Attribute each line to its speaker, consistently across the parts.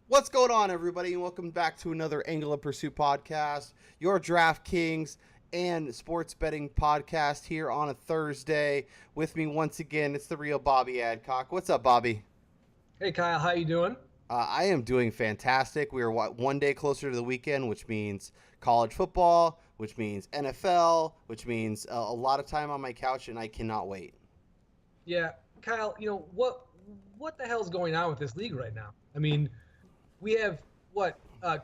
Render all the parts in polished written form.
Speaker 1: What's going on, everybody, and welcome back to another Angle of Pursuit podcast, your DraftKings and sports betting podcast here on a Thursday. With me once again, it's the real Bobby Adcock. What's up, Bobby?
Speaker 2: Hey Kyle, how you doing?
Speaker 1: I am doing fantastic. We are one day closer to the weekend, which means college football, which means NFL, which means a lot of time on my couch, and I cannot wait.
Speaker 2: Yeah, Kyle, what the hell's going on with this league right now? I mean, we have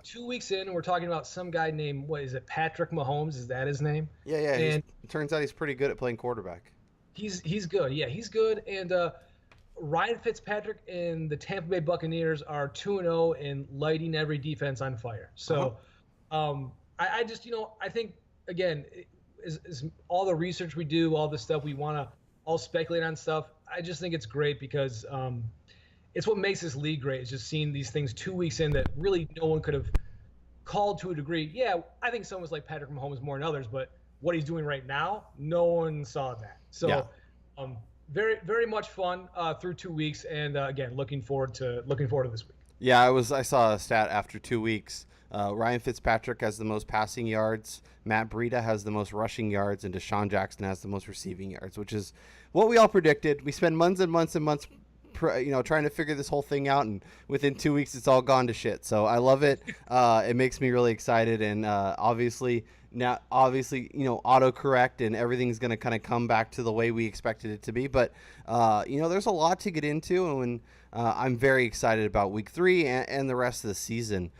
Speaker 2: 2 weeks in, and we're talking about some guy named what is it, Patrick Mahomes? Is that his name?
Speaker 1: Yeah, yeah.
Speaker 2: And
Speaker 1: It turns out he's pretty good at playing quarterback.
Speaker 2: he's good. Yeah, he's good. And Ryan Fitzpatrick and the Tampa Bay Buccaneers are 2-0 and lighting every defense on fire. So, I just I think again, is all the research we do, all the stuff we want to all speculate on stuff. I just think it's great because it's what makes this league great. Is just seeing these things 2 weeks in that really no one could have called to a degree. Yeah, I think someone's like Patrick Mahomes more than others, but what he's doing right now, no one saw that. So,
Speaker 1: Yeah.
Speaker 2: Very very much fun through 2 weeks, and again, looking forward to this week.
Speaker 1: Yeah, I saw a stat after 2 weeks. Ryan Fitzpatrick has the most passing yards. Matt Breida has the most rushing yards, and Deshaun Jackson has the most receiving yards, which is what we all predicted. We spent months and months and months, trying to figure this whole thing out, and within 2 weeks, it's all gone to shit. So I love it. It makes me really excited, and obviously, autocorrect and everything's going to kind of come back to the way we expected it to be. But there's a lot to get into, and I'm very excited about Week 3 and the rest of the season.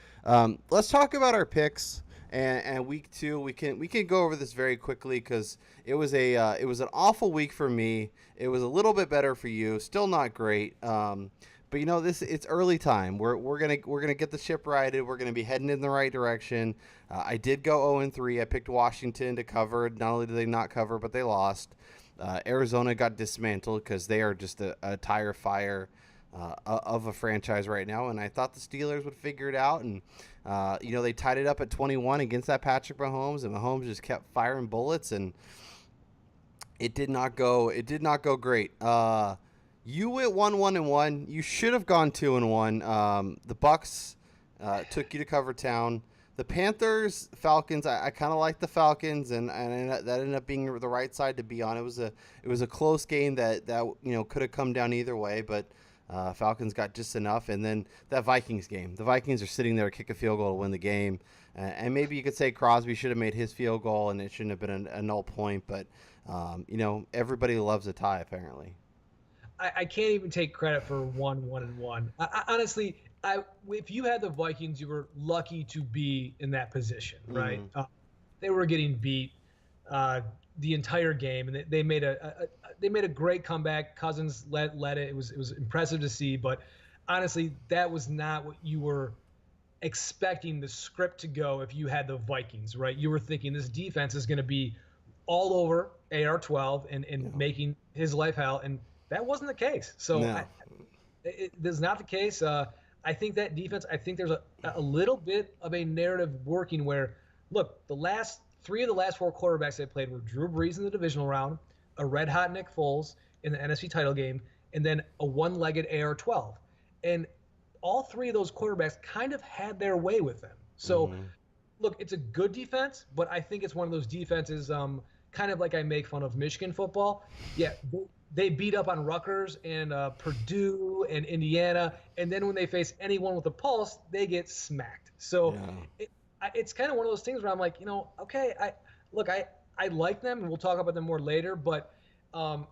Speaker 1: Let's talk about our picks. And week 2, we can go over this very quickly because it was an awful week for me. It was a little bit better for you. Still not great. But it's early time. We're gonna get the ship righted. We're gonna be heading in the right direction. I did go 0-3. I picked Washington to cover. Not only did they not cover, but they lost. Arizona got dismantled because they are just a tire fire of a franchise right now, and I thought the Steelers would figure it out, and they tied it up at 21 against that Patrick Mahomes, and Mahomes just kept firing bullets, and it did not go great. You went 1-1-1. You should have gone 2-1. The Bucks took you to cover town. The Panthers, Falcons. I kind of like the Falcons, and that ended up being the right side to be on. It was a close game that could have come down either way, but Falcons got just enough. And then that Vikings game. The Vikings are sitting there to kick a field goal to win the game, and maybe you could say Crosby should have made his field goal, and it shouldn't have been a null point. But everybody loves a tie apparently.
Speaker 2: I can't even take credit for 1-1-1. Honestly, if you had the Vikings, you were lucky to be in that position, right?
Speaker 1: Mm-hmm.
Speaker 2: They were getting beat the entire game, and they made a great comeback. Cousins led it. It was impressive to see, but honestly, that was not what you were expecting the script to go if you had the Vikings, right? You were thinking this defense is going to be all over AR-12 and making his life hell, and that wasn't the case. So
Speaker 1: No.
Speaker 2: That's not the case. I think that defense, I think there's a little bit of a narrative working where, look, three of the last 4 quarterbacks they played were Drew Brees in the divisional round, a red-hot Nick Foles in the NFC title game, and then a one-legged AR-12. And all 3 of those quarterbacks kind of had their way with them. So, Look, it's a good defense, but I think it's one of those defenses kind of like I make fun of Michigan football. Yeah, they beat up on Rutgers and Purdue and Indiana, and then when they face anyone with a pulse, they get smacked. So it's kind of one of those things where I'm like, okay, I like them, and we'll talk about them more later, but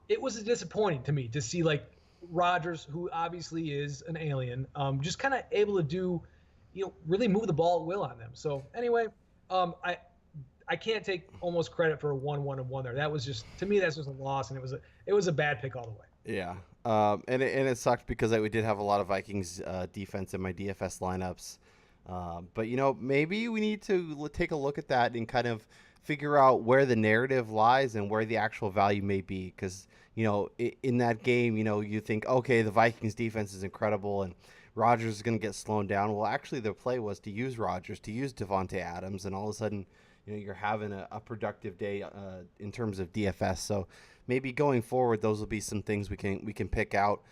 Speaker 2: it was disappointing to me to see like Rodgers, who obviously is an alien, just kind of able to do, really move the ball at will on them. So anyway, I can't take almost credit for a 1-1-1 there. That was just, to me, that's just a loss, and it was a bad pick all the way.
Speaker 1: Yeah. And it sucked because we did have a lot of Vikings defense in my DFS lineups. But maybe we need to take a look at that and kind of figure out where the narrative lies and where the actual value may be. Because in that game, you think, okay, the Vikings defense is incredible and Rodgers is going to get slowed down. Well, actually, their play was to use Rodgers, to use Devontae Adams, and all of a sudden, you're having a productive day in terms of DFS. So maybe going forward, those will be some things we can pick out.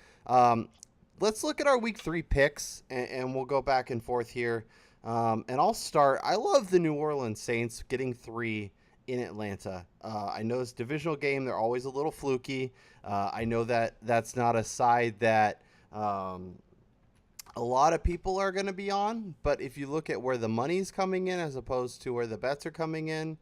Speaker 1: let's look at our week 3 picks, and we'll go back and forth here. And I'll start. I love the New Orleans Saints getting 3 in Atlanta. I know it's a divisional game. They're always a little fluky. I know that that's not a side that a lot of people are going to be on. But if you look at where the money's coming in as opposed to where the bets are coming in,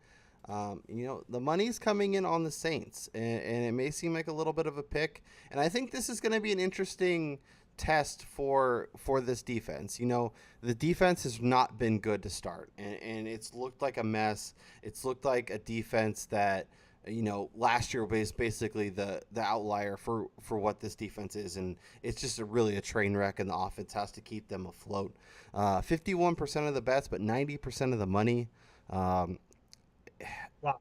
Speaker 1: the money's coming in on the Saints. And it may seem like a little bit of a pick. And I think this is going to be an interesting test for this defense. The defense has not been good to start, and it's looked like a mess. It's looked like a defense that last year was basically the outlier for what this defense is, and it's just really a train wreck, and the offense has to keep them afloat. 51% of the bets, but 90% of the money. Wow.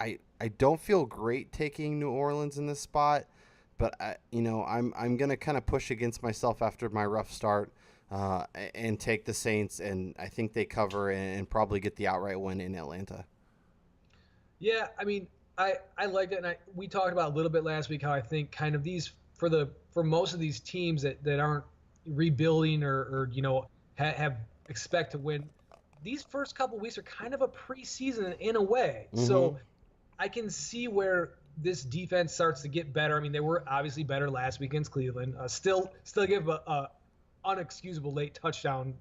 Speaker 1: I don't feel great taking New Orleans in this spot. But I'm gonna kind of push against myself after my rough start, and take the Saints, and I think they cover and probably get the outright win in Atlanta.
Speaker 2: Yeah, I mean, I liked it, and we talked about a little bit last week how I think kind of these for most of these teams that aren't rebuilding or have expect to win, these first couple weeks are kind of a preseason in a way. Mm-hmm. So I can see where this defense starts to get better. I mean, they were obviously better last week against Cleveland. Still give a unexcusable late touchdown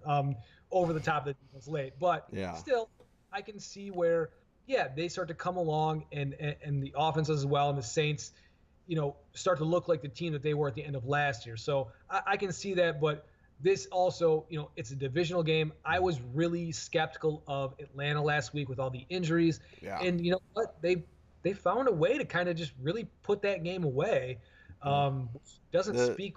Speaker 2: over the top of the defense late. But still, I can see where, they start to come along and the offense as well, and the Saints, start to look like the team that they were at the end of last year. So I can see that, but this also, it's a divisional game. I was really skeptical of Atlanta last week with all the injuries. Yeah. And you know what? They found a way to kind of just really put that game away. Which doesn't speak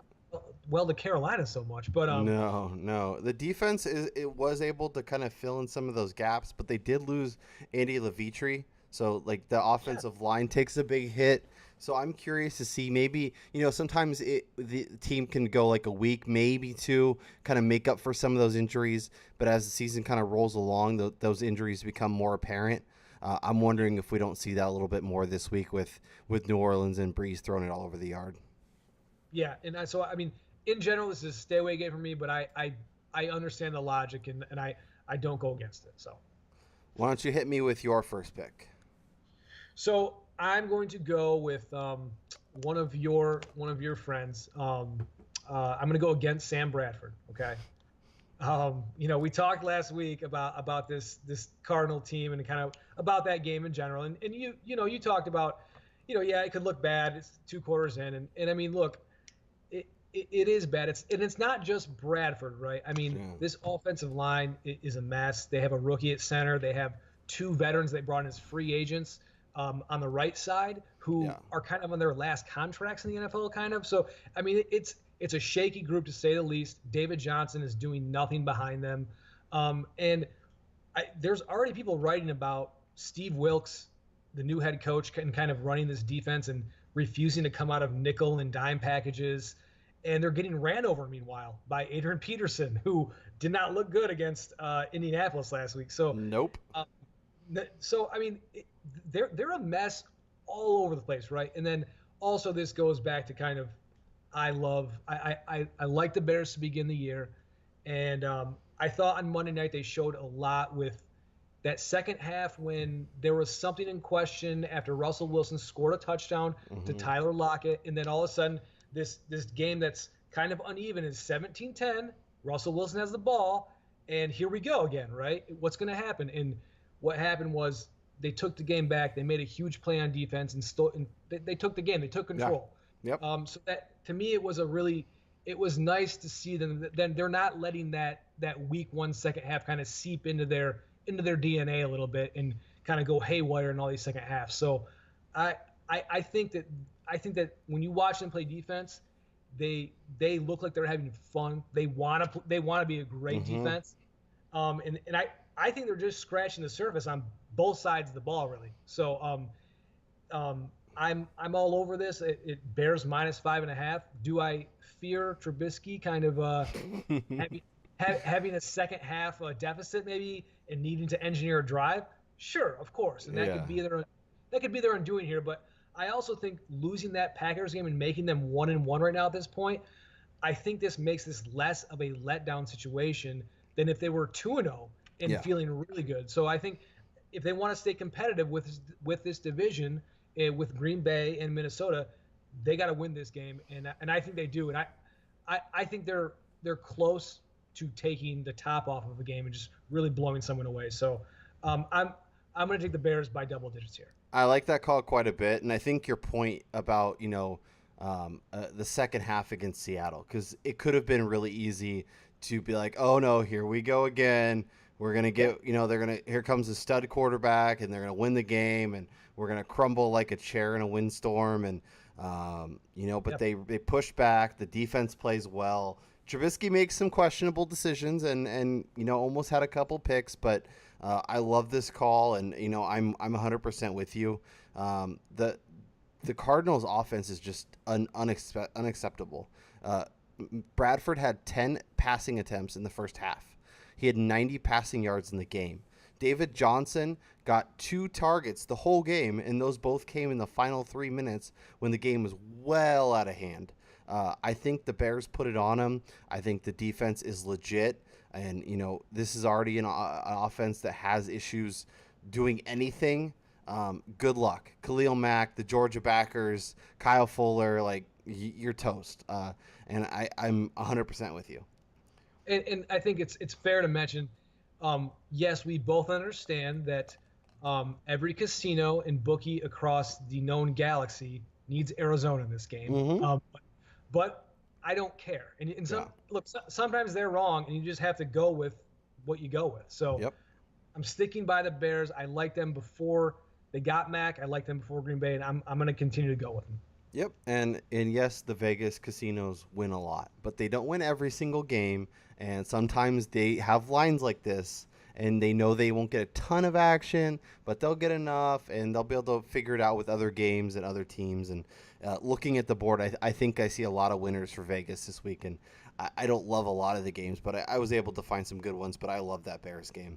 Speaker 2: well to Carolina so much, but
Speaker 1: no, the defense was able to kind of fill in some of those gaps, but they did lose Andy Levitre, so like the offensive line takes a big hit. So I'm curious to see, maybe sometimes the team can go like a week, maybe 2, kind of make up for some of those injuries, but as the season kind of rolls along, those injuries become more apparent. I'm wondering if we don't see that a little bit more this week with New Orleans and Breeze throwing it all over the yard.
Speaker 2: Yeah, and so I mean, in general, this is a stay away game for me, but I understand the logic, and I don't go against it. So
Speaker 1: why don't you hit me with your first pick?
Speaker 2: So I'm going to go with one of your friends. I'm going to go against Sam Bradford. Okay. We talked last week about this Cardinal team and kind of about that game in general. And you talked about, it could look bad. It's 2 quarters in. And I mean, look, it is bad. It's not just Bradford, right? I mean, This offensive line is a mess. They have a rookie at center. They have 2 veterans they brought in as free agents on the right side who are kind of on their last contracts in the NFL, kind of. So, I mean, it's a shaky group, to say the least. David Johnson is doing nothing behind them. And there's already people writing about Steve Wilkes, the new head coach, and kind of running this defense and refusing to come out of nickel and dime packages. And they're getting ran over, meanwhile, by Adrian Peterson, who did not look good against Indianapolis last week. So
Speaker 1: nope.
Speaker 2: So, I mean, they're a mess all over the place, right? And then also this goes back to kind of, I like the Bears to begin the year, and I thought on Monday night they showed a lot with that second half when there was something in question after Russell Wilson scored a touchdown to Tyler Lockett, and then all of a sudden this game that's kind of uneven is 17-10. Russell Wilson has the ball, and here we go again, right? What's going to happen? And what happened was they took the game back. They made a huge play on defense, and they took the game. They took control. Yeah. Yep. So that, to me, it was nice to see them. Then they're not letting that week 1 second half kind of seep into their DNA a little bit and kind of go haywire in all these second halves. So I think that when you watch them play defense, they look like they're having fun. They want to be a great defense. And I think they're just scratching the surface on both sides of the ball, really. So I'm all over this. It bears -5.5. Do I fear Trubisky kind of having a second half deficit maybe and needing to engineer a drive? Sure, of course, and that could be their undoing here. But I also think losing that Packers game and making them 1-1 right now at this point, I think this makes this less of a letdown situation than if they were 2-0 and
Speaker 1: Yeah.
Speaker 2: feeling really good. So I think if they want to stay competitive with this division, with Green Bay and Minnesota, they got to win this game, and I think they do. And I think they're close to taking the top off of a game and just really blowing someone away. So I'm going to take the Bears by double digits here.
Speaker 1: I like that call quite a bit, and I think your point about the second half against Seattle, because it could have been really easy to be like, oh no, here we go again. We're gonna get here comes a stud quarterback, and they're gonna win the game, and we're gonna crumble like a chair in a windstorm, and but they push back. The defense plays well. Trubisky makes some questionable decisions, and almost had a couple picks, but. I love this call, and I'm 100% with you. The Cardinals' offense is just unacceptable. Bradford had 10 passing attempts in the first half. He had 90 passing yards in the game. David Johnson got 2 targets the whole game, and those both came in the final 3 minutes when the game was well out of hand. I think the Bears put it on him. I think the defense is legit. And, this is already an offense that has issues doing anything. Good luck. Khalil Mack, the Georgia backers, Kyle Fuller, you're toast. And I'm 100% with you.
Speaker 2: And I think it's fair to mention, yes, we both understand that every casino and bookie across the known galaxy needs Arizona in this game.
Speaker 1: Mm-hmm.
Speaker 2: But I don't care. And look, sometimes they're wrong, and you just have to go with what you go with. So I'm sticking by the Bears. I liked them before they got Mac. I liked them before Green Bay, and I'm going to continue to go with them.
Speaker 1: Yep, and yes, the Vegas casinos win a lot, but they don't win every single game, and sometimes they have lines like this, and they know they won't get a ton of action, but they'll get enough, and they'll be able to figure it out with other games and other teams. And looking at the board, I think I see a lot of winners for Vegas this week, and I don't love a lot of the games, but I was able to find some good ones, but I love that Bears game.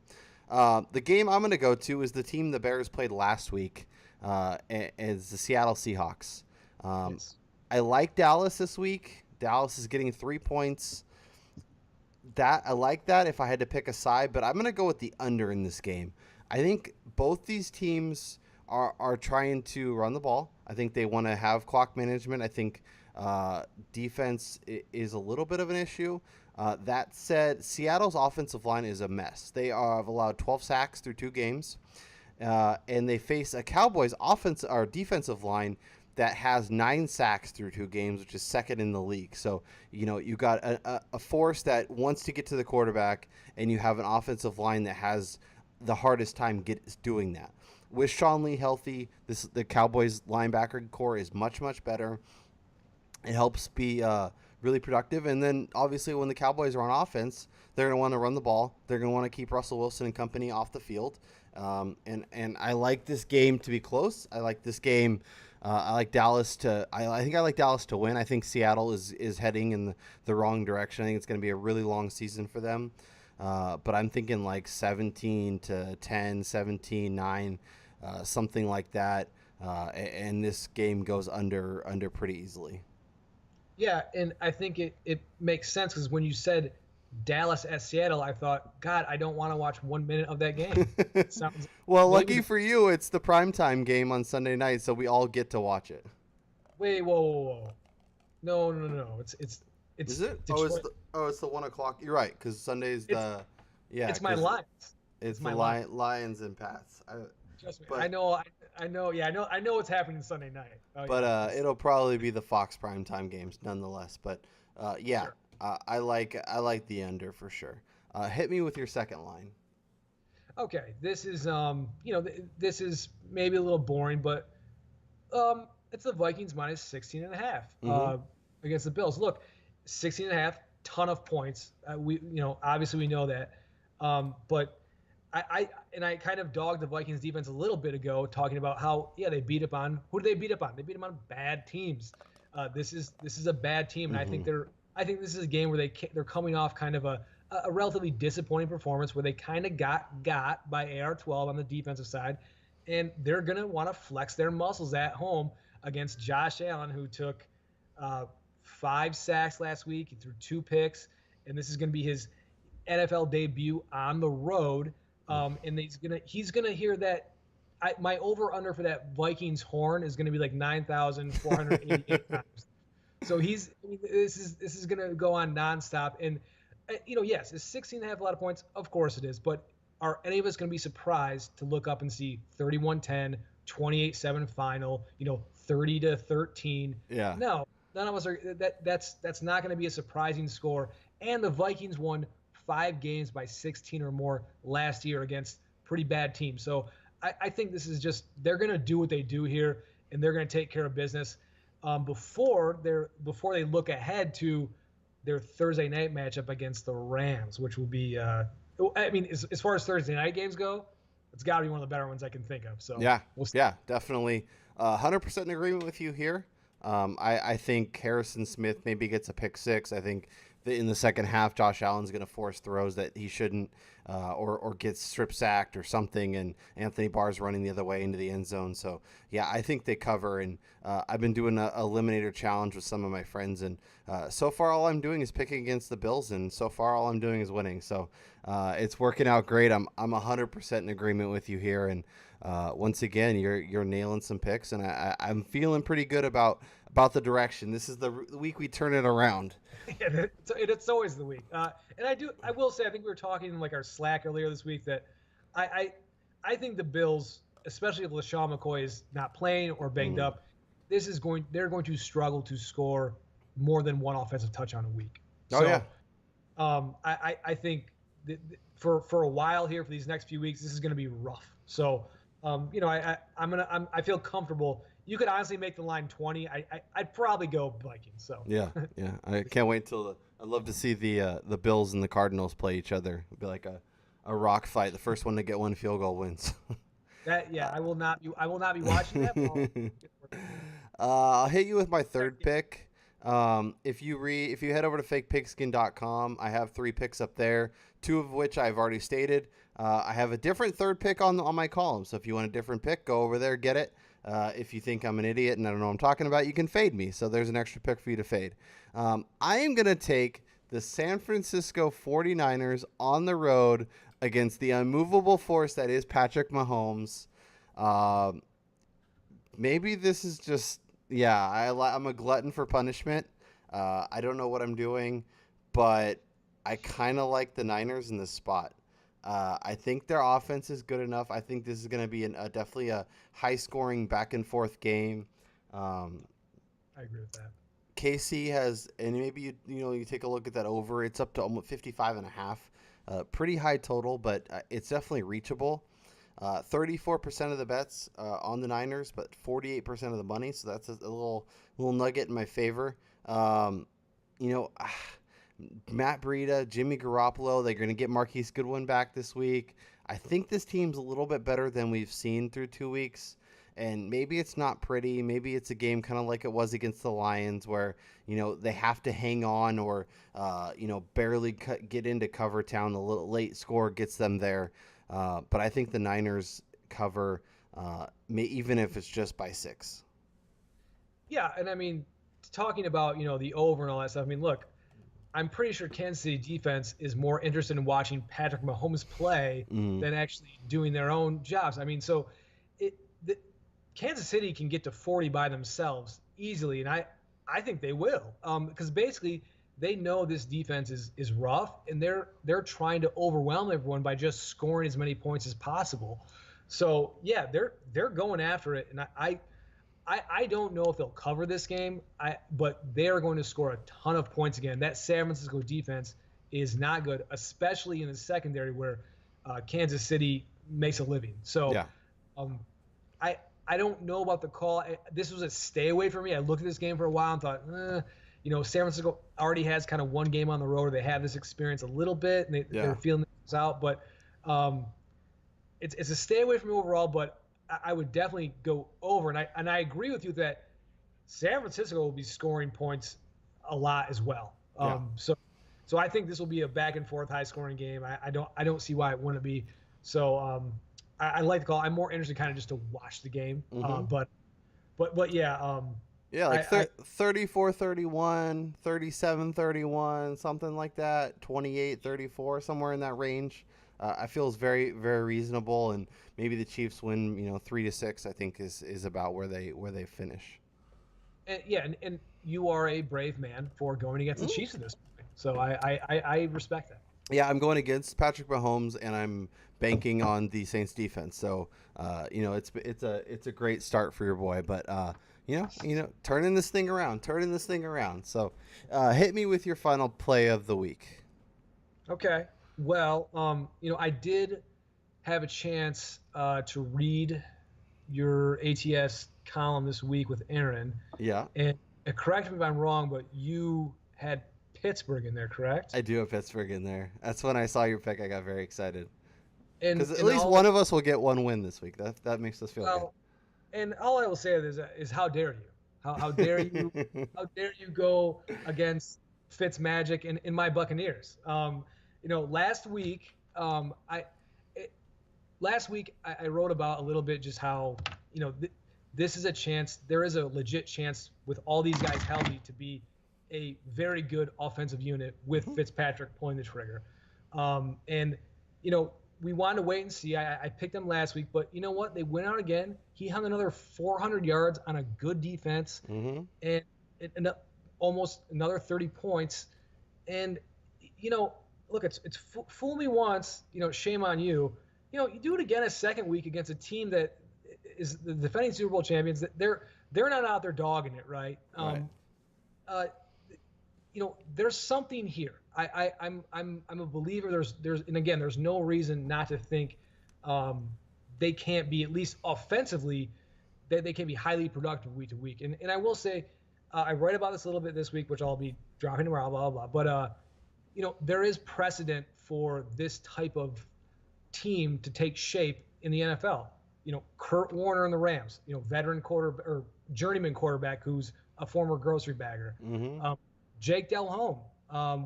Speaker 1: The game I'm going to go to is the team the Bears played last week, is the Seattle Seahawks.
Speaker 2: Yes.
Speaker 1: I like Dallas this week. Dallas is getting 3 points. I like that if I had to pick a side, but I'm going to go with the under in this game. I think both these teams are trying to run the ball. I think they want to have clock management. I think defense is a little bit of an issue. That said, Seattle's offensive line is a mess. They have allowed 12 sacks through 2 games, and they face a Cowboys defensive line that has 9 sacks through 2 games, which is second in the league. So, you got a force that wants to get to the quarterback, and you have an offensive line that has the hardest time doing that. With Sean Lee healthy, the Cowboys linebacker core is much, much better. It helps be really productive. And then, obviously, when the Cowboys are on offense, they're going to want to run the ball. They're going to want to keep Russell Wilson and company off the field. And I like this game to be close. I like this game. I like Dallas to. I think I like Dallas to win. I think Seattle is heading in the wrong direction. I think it's going to be a really long season for them. But I'm thinking 17-10, 17-9, something like that. And this game goes under pretty easily.
Speaker 2: Yeah, and I think it makes sense because when you said Dallas at Seattle, I thought, God, I don't want to watch 1 minute of that game. Sounds
Speaker 1: well, lucky for you, it's the primetime game on Sunday night, so we all get to watch it.
Speaker 2: Wait, whoa. No. It's
Speaker 1: Is it?
Speaker 2: Detroit.
Speaker 1: It's the 1 o'clock. You're right, because Sunday's
Speaker 2: It's my Lions.
Speaker 1: It's
Speaker 2: my
Speaker 1: Lions and Pats.
Speaker 2: Trust me, I know. Yeah, I know what's happening Sunday night.
Speaker 1: It'll probably be the Fox primetime games nonetheless. But sure. I like the under for sure. Hit me with your second line.
Speaker 2: Okay, this is this is maybe a little boring, but it's the Vikings minus 16.5 against the Bills. Look, 16.5, ton of points. Obviously we know that, but I kind of dogged the Vikings defense a little bit ago, talking about how they beat up on who did they beat up on? They beat up on bad teams. This is a bad team, and I think this is a game where they're coming off kind of a relatively disappointing performance where they kind of got by AR-12 on the defensive side, and they're gonna want to flex their muscles at home against Josh Allen, who took 5 sacks last week. He threw 2 picks, and this is going to be his NFL debut on the road. And he's gonna hear that. My over under for that Vikings horn is going to be like 9,488 times. So this is going to go on nonstop. And yes, is 16.5 a lot of points? Of course it is. But are any of us going to be surprised to look up and see 31-10, 28-7 final? 30-13?
Speaker 1: Yeah.
Speaker 2: No, none of us are. That's not going to be a surprising score. And the Vikings won 5 games by 16 or more last year against pretty bad teams. So I think this is just, they're going to do what they do here, and they're going to take care of business before they look ahead to their Thursday night matchup against the Rams, which will be, as far as Thursday night games go, it's got to be one of the better ones I can think of. So we'll see.
Speaker 1: Yeah, definitely. 100% in agreement with you here. I think Harrison Smith maybe gets a pick 6. I think in the second half, Josh Allen's going to force throws that he shouldn't, or gets strip sacked or something, and Anthony Barr's running the other way into the end zone. So, yeah, I think they cover, and I've been doing a eliminator challenge with some of my friends, and so far all I'm doing is picking against the Bills, and so far all I'm doing is winning. So it's working out great. I'm 100% in agreement with you here, and once again, you're nailing some picks, and I'm feeling pretty good about the direction. This is the week we turn it around.
Speaker 2: Yeah, it's always the week. And I will say, I think we were talking in like our Slack earlier this week that I think the Bills, especially if LaShawn McCoy is not playing or banged up, they're going to struggle to score more than one offensive touchdown a week. I think that for a while here, for these next few weeks, this is going to be rough. So, I feel comfortable. You could honestly make the line 20. I'd probably go Vikings. So
Speaker 1: yeah. I can't wait till I'd love to see the Bills and the Cardinals play each other. It'd be like a rock fight. The first one to get one field goal wins.
Speaker 2: I will not be watching that.
Speaker 1: I'll hit you with my third pick. If you head over to fakepigskin.com, I have 3 picks up there, 2 of which I've already stated. I have a different third pick on my column. So if you want a different pick, go over there, get it. If you think I'm an idiot and I don't know what I'm talking about, you can fade me. So there's an extra pick for you to fade. I am going to take the San Francisco 49ers on the road against the unmovable force that is Patrick Mahomes. Maybe this is just, I'm a glutton for punishment. I don't know what I'm doing, but I kind of like the Niners in this spot. I think their offense is good enough. I think this is going to be definitely a high-scoring back-and-forth game.
Speaker 2: I agree with that.
Speaker 1: KC has, and maybe you take a look at that over. It's up to almost 55.5. Pretty high total, but it's definitely reachable. 34% of the bets on the Niners, but 48% of the money. So that's a little nugget in my favor. Matt Breida, Jimmy Garoppolo, they're going to get Marquise Goodwin back this week. I think this team's a little bit better than we've seen through 2 weeks. And maybe it's not pretty. Maybe it's a game kind of like it was against the Lions where, they have to hang on or, barely get into cover town. The little late score gets them there. But I think the Niners cover, even if it's just by 6.
Speaker 2: Yeah, and talking about, the over and all that stuff, look, I'm pretty sure Kansas City defense is more interested in watching Patrick Mahomes play than actually doing their own jobs. So Kansas City can get to 40 by themselves easily, and I think they will, because basically they know this defense is rough, and they're trying to overwhelm everyone by just scoring as many points as possible. So yeah, they're going after it, and I don't know if they'll cover this game, but they're going to score a ton of points again. That San Francisco defense is not good, especially in the secondary where Kansas City makes a living. So I don't know about the call. This was a stay away for me. I looked at this game for a while and thought, San Francisco already has kind of one game on the road where they have this experience a little bit, and they're feeling this out. But it's a stay away from me overall, but I would definitely go over. And I agree with you that San Francisco will be scoring points a lot as well. So I think this will be a back and forth high scoring game. I don't see why it wouldn't be. So I like the call. I'm more interested kind of just to watch the game. But yeah,
Speaker 1: Yeah, like 34-31, 37-31, something like that, 28-34, somewhere in that range. I feel is very, very reasonable, and maybe the Chiefs win, 3-6. I think is about where they finish.
Speaker 2: And you are a brave man for going against the Chiefs at this point. So I respect that.
Speaker 1: Yeah, I'm going against Patrick Mahomes, and I'm banking on the Saints defense. So, it's a great start for your boy. But turning this thing around. So, hit me with your final play of the week.
Speaker 2: Okay. Well, I did have a chance to read your ATS column this week with Aaron.
Speaker 1: Yeah.
Speaker 2: And correct me if I'm wrong, but you had Pittsburgh in there, correct?
Speaker 1: I do have Pittsburgh in there. That's when I saw your pick. I got very excited because at
Speaker 2: And
Speaker 1: least one of us will get one win this week. That makes us feel
Speaker 2: good. And all I will say is how dare you? How dare you? How dare you go against Fitzmagic and my Buccaneers? Last week I wrote about a little bit just how this is a chance. There is a legit chance with all these guys healthy to be a very good offensive unit with Fitzpatrick pulling the trigger. We wanted to wait and see. I picked them last week, but you know what? They went out again. He hung another 400 yards on a good defense, and almost another 30 points. And look, it's fool me once, shame on you. You do it again a second week against a team that is the defending Super Bowl champions. That they're not out there dogging it, right?
Speaker 1: Right.
Speaker 2: There's something here. I'm a believer. There's no reason not to think they can't be, at least offensively, that they can be highly productive week to week. And I will say, I write about this a little bit this week, which I'll be dropping tomorrow, blah, blah, blah. But there is precedent for this type of team to take shape in the NFL. Kurt Warner and the Rams, journeyman quarterback who's a former grocery bagger. Jake Delhomme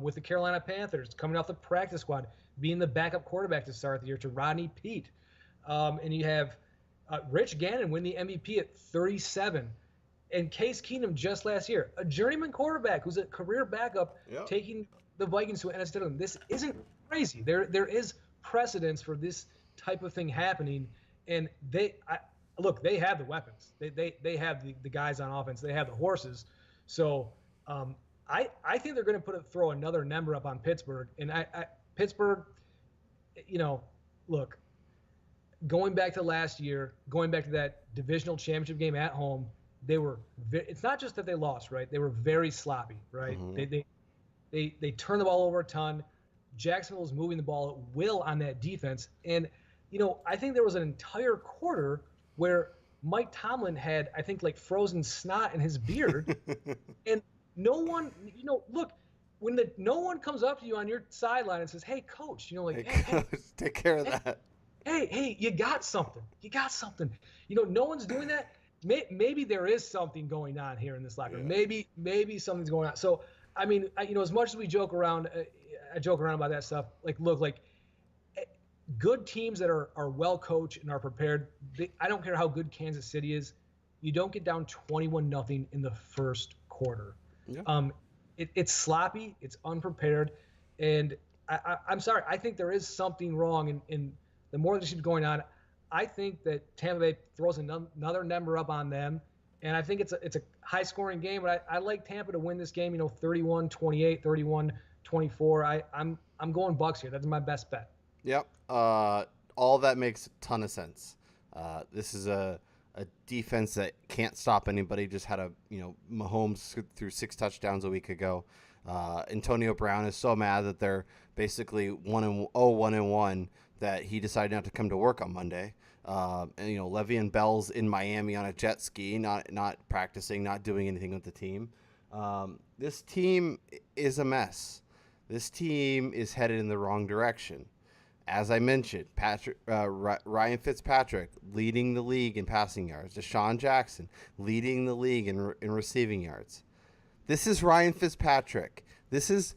Speaker 2: with the Carolina Panthers, coming off the practice squad, being the backup quarterback to start the year to Rodney Peete. And you have Rich Gannon win the MVP at 37. And Case Keenum just last year, a journeyman quarterback who's a career backup, taking the Vikings to an NFC. This isn't crazy. There is precedence for this type of thing happening, and they have the weapons. They have the guys on offense. They have the horses. So I think they're going to throw another number up on Pittsburgh. And Pittsburgh, look, going back to last year, going back to that divisional championship game at home, it's not just that they lost, right? They were very sloppy, right? They turned the ball over a ton. Jacksonville was moving the ball at will on that defense. And, I think there was an entire quarter where Mike Tomlin had, I think, like frozen snot in his beard. And no one, look, when no one comes up to you on your sideline and says, "Hey, coach," hey,
Speaker 1: take care of that.
Speaker 2: Hey, you got something. No one's doing that. Maybe there is something going on here in this locker room. Maybe something's going on. So, I mean, as much as we joke around, I joke around about that stuff. Good teams that are well coached and are prepared. I don't care how good Kansas City is. You don't get down 21-0 in the first quarter. Yeah. It's sloppy. It's unprepared, and I'm sorry. I think there is something wrong in the more this keeps going on. I think that Tampa Bay throws another number up on them, and I think it's a high-scoring game. But I like Tampa to win this game. 31-28, 31-24. I'm going Bucks here. That's my best bet.
Speaker 1: Yep. All that makes a ton of sense. This is a defense that can't stop anybody. Just had Mahomes threw 6 touchdowns a week ago. Antonio Brown is so mad that they're basically 1-1 that he decided not to come to work on Monday. And Le'Veon Bell's in Miami on a jet ski, not practicing, not doing anything with the team. This team is a mess. This team is headed in the wrong direction. As I mentioned, Ryan Fitzpatrick leading the league in passing yards. Deshaun Jackson leading the league in receiving yards. This is Ryan Fitzpatrick. This is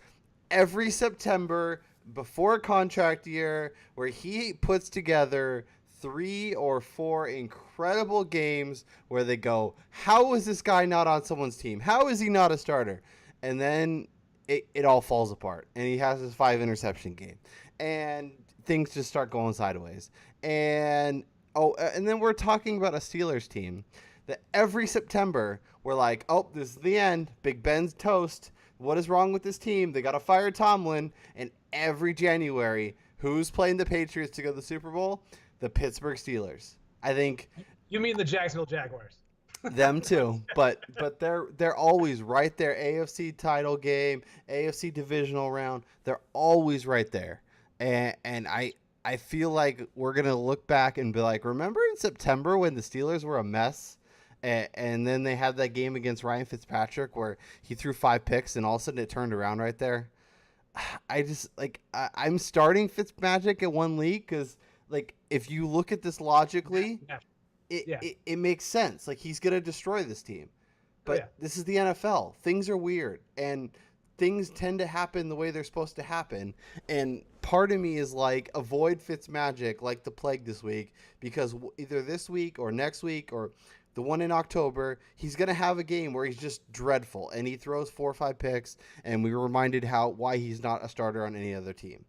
Speaker 1: every September before contract year where he puts together 3 or 4 incredible games where they go, how is this guy not on someone's team? How is he not a starter? And then it all falls apart. And he has his 5 interception game. And things just start going sideways. And and then we're talking about a Steelers team that every September we're like, oh, this is the end. Big Ben's toast. What is wrong with this team? They got to fire Tomlin. And every January, who's playing the Patriots to go to the Super Bowl? The Pittsburgh Steelers. I think.
Speaker 2: You mean the Jacksonville Jaguars?
Speaker 1: Them too, but they're always right there. AFC title game, AFC divisional round. They're always right there, and I feel like we're gonna look back and be like, remember in September when the Steelers were a mess? And then they had that game against Ryan Fitzpatrick where he threw 5 picks and all of a sudden it turned around right there. I just I'm starting Fitzmagic at 1 league because if you look at this logically, it makes sense. Like he's gonna destroy this team, but this is the NFL. Things are weird and things tend to happen the way they're supposed to happen. And part of me is like, avoid Fitzmagic like the plague this week because either this week or next week or the one in October, he's going to have a game where he's just dreadful and he throws 4 or 5 picks and we were reminded why he's not a starter on any other team.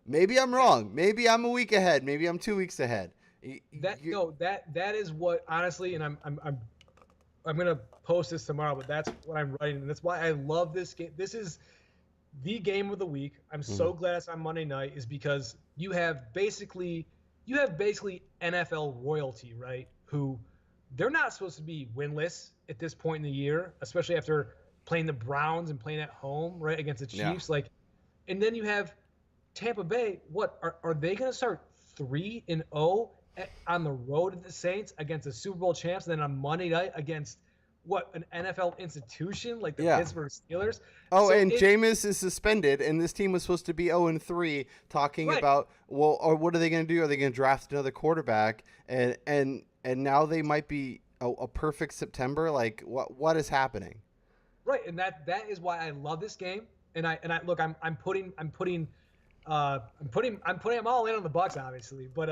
Speaker 1: Maybe I'm wrong. Maybe I'm a week ahead. Maybe I'm 2 weeks ahead.
Speaker 2: That is what, honestly, and I'm going to post this tomorrow, but that's what I'm writing. And that's why I love this game. This is the game of the week. I'm so glad it's on Monday night is because you have basically NFL royalty, right? Who they're not supposed to be winless at this point in the year, especially after playing the Browns and playing at home, right, against the Chiefs.
Speaker 1: Yeah.
Speaker 2: And then you have Tampa Bay. What are they going to start 3-0 on the road at the Saints against the Super Bowl champs, and then on Monday night against an NFL institution like the Pittsburgh Steelers?
Speaker 1: Oh, so and Jameis is suspended, and this team was supposed to be 0-3. Talking about or what are they going to do? Are they going to draft another quarterback? And now they might be a perfect September. Like what is happening?
Speaker 2: Right, and that is why I love this game. And I look, I'm putting them all in on the Bucs, obviously. But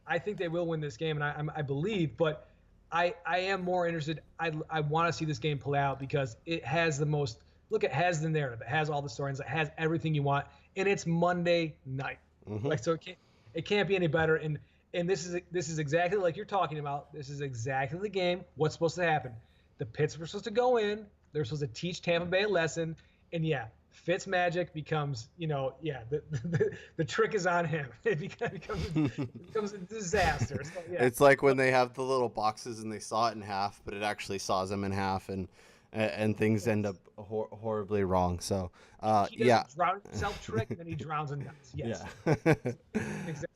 Speaker 2: I think they will win this game, and I believe. But I am more interested. I want to see this game play out because it has the most. Look, it has the narrative. It has all the storylines. It has everything you want, and it's Monday night. So it can't be any better. And this is exactly like you're talking about. This is exactly the game. What's supposed to happen? The Pits were supposed to go in. They're supposed to teach Tampa Bay a lesson. And Fitzmagic becomes, the trick is on him. It becomes a disaster. So,
Speaker 1: It's like when they have the little boxes and they saw it in half, but it actually saws them in half, and things end up horribly wrong. So
Speaker 2: he does drown himself trick, and then he drowns and dies. Yes.
Speaker 1: Exactly.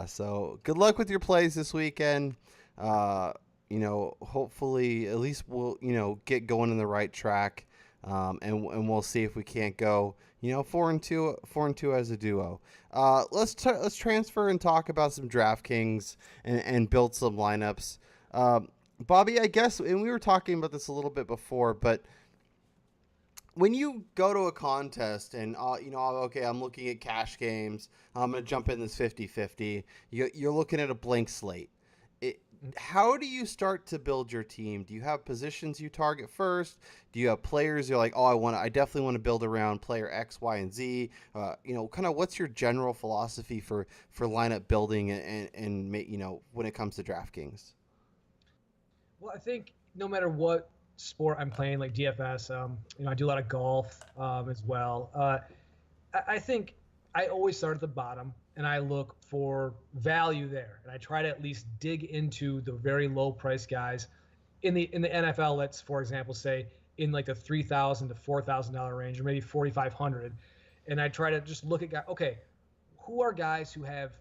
Speaker 1: So good luck with your plays this weekend. Hopefully at least we'll get going in the right track. And we'll see if we can't go 4-2 as a duo. Let's transfer and talk about some DraftKings and build some lineups. Bobby, I guess, and we were talking about this a little bit before, but when you go to a contest and, okay, I'm looking at cash games, I'm going to jump in this 50-50, you're looking at a blank slate. How do you start to build your team? Do you have positions you target first? Do you have players you're like, I definitely want to build around player X, Y, and Z? Kind of what's your general philosophy for lineup building and when it comes to DraftKings?
Speaker 2: Well, I think no matter what sport I'm playing, like DFS, I do a lot of golf as well. I think I always start at the bottom and I look for value there, and I try to at least dig into the very low price guys in the NFL. Let's, for example, say in like the $3,000 to $4,000 range, or maybe $4,500, and I try to just look at guys. Okay, who are guys who have